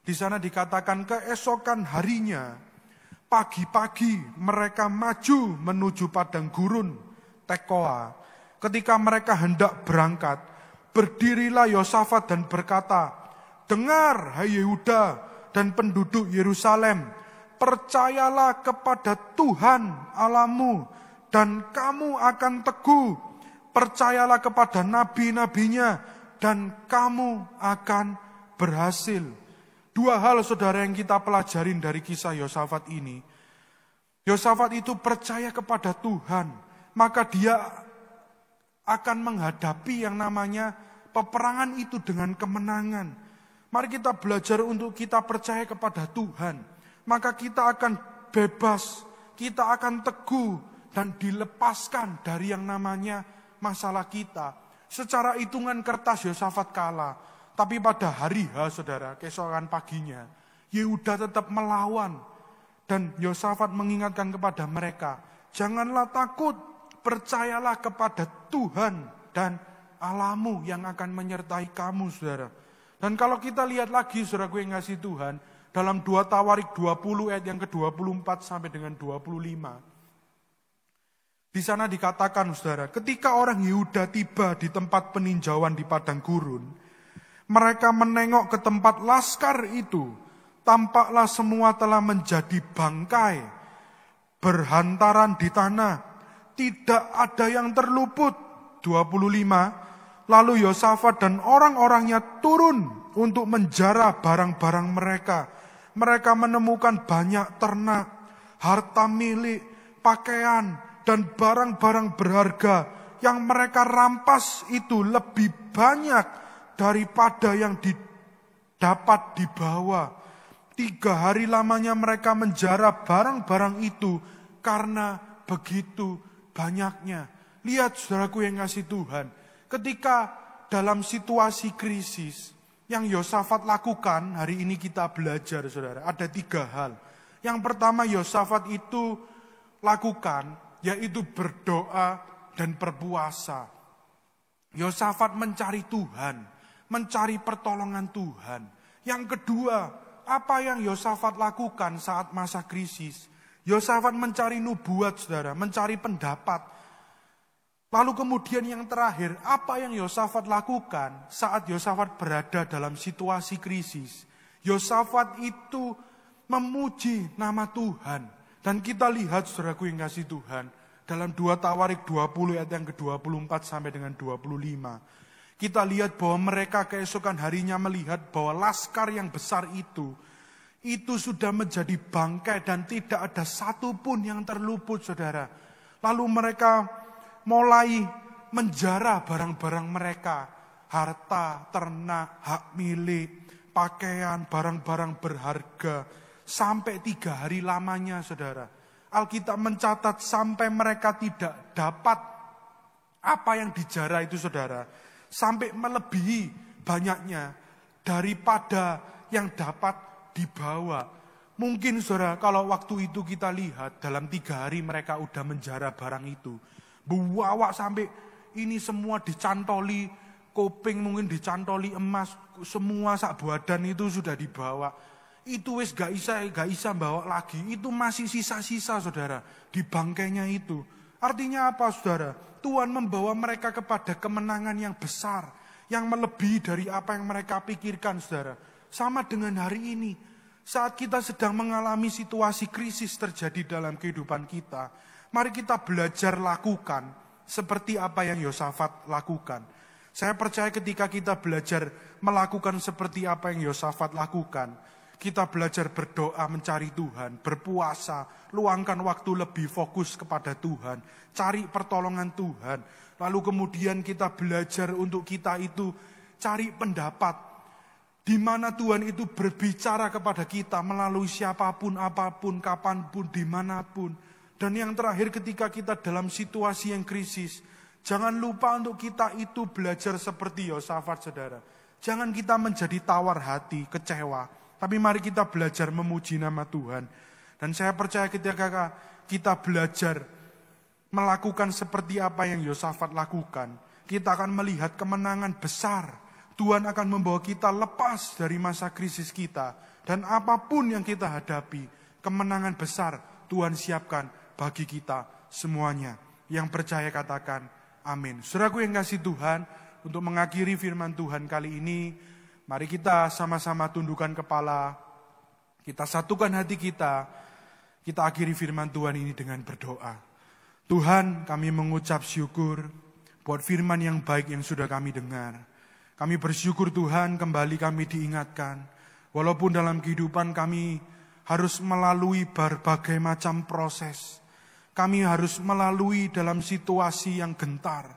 Di sana dikatakan keesokan harinya, pagi-pagi mereka maju menuju padang gurun Tekoa. Ketika mereka hendak berangkat, berdirilah Yosafat dan berkata, dengar hai Yehuda dan penduduk Yerusalem, percayalah kepada Tuhan Allahmu dan kamu akan teguh. Percayalah kepada nabi-nabinya dan kamu akan berhasil. 2 hal saudara yang kita pelajarin dari kisah Yosafat ini. Yosafat itu percaya kepada Tuhan, maka dia akan menghadapi yang namanya peperangan itu dengan kemenangan. Mari kita belajar untuk kita percaya kepada Tuhan. Maka kita akan bebas, kita akan teguh dan dilepaskan dari yang namanya masalah kita. Secara hitungan kertas Yosafat kalah. Tapi pada hari saudara, keesokan paginya, Yehuda tetap melawan. Dan Yosafat mengingatkan kepada mereka, janganlah takut, percayalah kepada Tuhan dan Allahmu yang akan menyertai kamu, saudara. Dan kalau kita lihat lagi, saudaraku yang ngasih Tuhan, dalam 2 Tawarik 20 ayat yang ke-24 sampai dengan 25. Di sana dikatakan, saudara, ketika orang Yehuda tiba di tempat peninjauan di padang gurun, mereka menengok ke tempat laskar itu, tampaklah semua telah menjadi bangkai, berhantaran di tanah, tidak ada yang terluput. 25, Lalu Yosafat dan orang-orangnya turun untuk menjara barang-barang mereka. Mereka menemukan banyak ternak, harta milik, pakaian, dan barang-barang berharga yang mereka rampas itu lebih banyak daripada yang dapat dibawa. 3 hari lamanya mereka menjara barang-barang itu karena begitu banyaknya. Lihat saudaraku yang kasih Tuhan, ketika dalam situasi krisis yang Yosafat lakukan, hari ini kita belajar saudara, ada 3 hal. Yang pertama Yosafat itu lakukan, yaitu berdoa dan berpuasa. Yosafat mencari Tuhan, mencari pertolongan Tuhan. Yang kedua, apa yang Yosafat lakukan saat masa krisis? Yosafat mencari nubuat saudara, mencari pendapat. Lalu kemudian yang terakhir, apa yang Yosafat lakukan saat Yosafat berada dalam situasi krisis? Yosafat itu memuji nama Tuhan. Dan kita lihat saudaraku yang kasih Tuhan, dalam 2 Tawarik 20 ayat yang ke-24 sampai dengan 25. Kita lihat bahwa mereka keesokan harinya melihat bahwa laskar yang besar itu sudah menjadi bangkai dan tidak ada satupun yang terluput saudara. Lalu mereka mulai menjara barang-barang mereka, harta, ternak, hak milik, pakaian, barang-barang berharga, sampai 3 hari lamanya saudara. Alkitab mencatat sampai mereka tidak dapat apa yang dijara itu saudara, sampai melebihi banyaknya daripada yang dapat dibawa. Mungkin saudara kalau waktu itu kita lihat dalam 3 hari mereka udah menjara barang itu, bawa sampai ini semua dicantoli, koping mungkin dicantoli emas, semua sak badan itu sudah dibawa. Itu wis gak bisa bawa lagi, itu masih sisa-sisa saudara di bangkainya itu. Artinya apa saudara? Tuhan membawa mereka kepada kemenangan yang besar, yang melebihi dari apa yang mereka pikirkan saudara. Sama dengan hari ini, saat kita sedang mengalami situasi krisis terjadi dalam kehidupan kita, mari kita belajar lakukan seperti apa yang Yosafat lakukan. Saya percaya ketika kita belajar melakukan seperti apa yang Yosafat lakukan, kita belajar berdoa mencari Tuhan, berpuasa, luangkan waktu lebih fokus kepada Tuhan, cari pertolongan Tuhan. Lalu kemudian kita belajar untuk kita itu cari pendapat, di mana Tuhan itu berbicara kepada kita melalui siapapun, apapun, kapanpun, dimanapun. Dan yang terakhir ketika kita dalam situasi yang krisis, jangan lupa untuk kita itu belajar seperti Yosafat saudara. Jangan kita menjadi tawar hati, kecewa. Tapi mari kita belajar memuji nama Tuhan. Dan saya percaya ketika kita belajar melakukan seperti apa yang Yosafat lakukan, kita akan melihat kemenangan besar. Tuhan akan membawa kita lepas dari masa krisis kita. Dan apapun yang kita hadapi, kemenangan besar Tuhan siapkan bagi kita semuanya. Yang percaya katakan amin. Saudaraku yang kasih Tuhan, untuk mengakhiri firman Tuhan kali ini, mari kita sama-sama tundukkan kepala, kita satukan hati kita akhiri firman Tuhan ini dengan berdoa. Tuhan, kami mengucap syukur buat firman yang baik yang sudah kami dengar. Kami bersyukur Tuhan kembali kami diingatkan, walaupun dalam kehidupan kami harus melalui berbagai macam proses. Kami harus melalui dalam situasi yang gentar.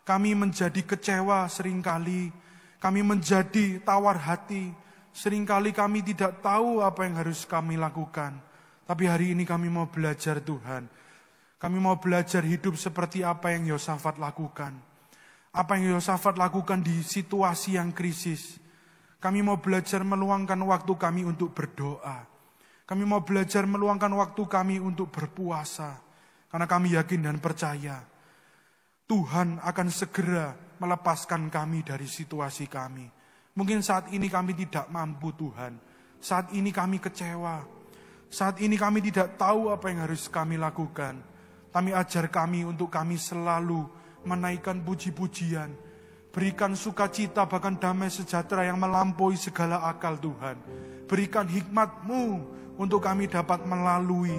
Kami menjadi kecewa seringkali. Kami menjadi tawar hati, seringkali kami tidak tahu apa yang harus kami lakukan. Tapi hari ini kami mau belajar Tuhan. Kami mau belajar hidup seperti apa yang Yosafat lakukan. Apa yang Yosafat lakukan di situasi yang krisis. Kami mau belajar meluangkan waktu kami untuk berdoa. Kami mau belajar meluangkan waktu kami untuk berpuasa. Karena kami yakin dan percaya Tuhan akan segera melepaskan kami dari situasi kami. Mungkin saat ini kami tidak mampu Tuhan. Saat ini kami kecewa. Saat ini kami tidak tahu apa yang harus kami lakukan. Kami ajar kami untuk kami selalu menaikkan puji-pujian. Berikan sukacita bahkan damai sejahtera yang melampaui segala akal Tuhan. Berikan hikmat-Mu untuk kami dapat melalui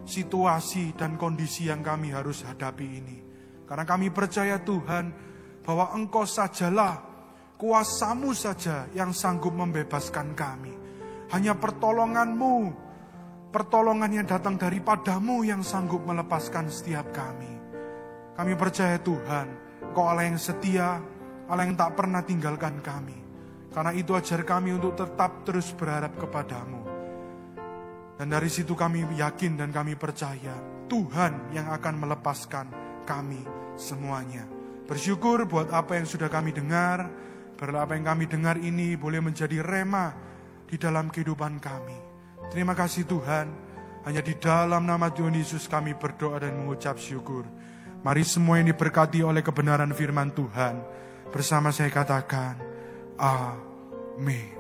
situasi dan kondisi yang kami harus hadapi ini. Karena kami percaya Tuhan, bahwa Engkau sajalah, kuasa-Mu saja yang sanggup membebaskan kami. Hanya pertolongan-Mu, pertolongan yang datang daripada-Mu yang sanggup melepaskan setiap kami. Kami percaya Tuhan, Engkau Allah yang setia, Allah yang tak pernah tinggalkan kami. Karena itu ajar kami untuk tetap terus berharap kepada-Mu. Dan dari situ kami yakin dan kami percaya Tuhan yang akan melepaskan kami semuanya. Bersyukur buat apa yang sudah kami dengar. Biarlah apa yang kami dengar ini boleh menjadi rema di dalam kehidupan kami. Terima kasih Tuhan. Hanya di dalam nama Tuhan Yesus kami berdoa dan mengucap syukur. Mari semua yang diberkati oleh kebenaran firman Tuhan. Bersama saya katakan, Amin.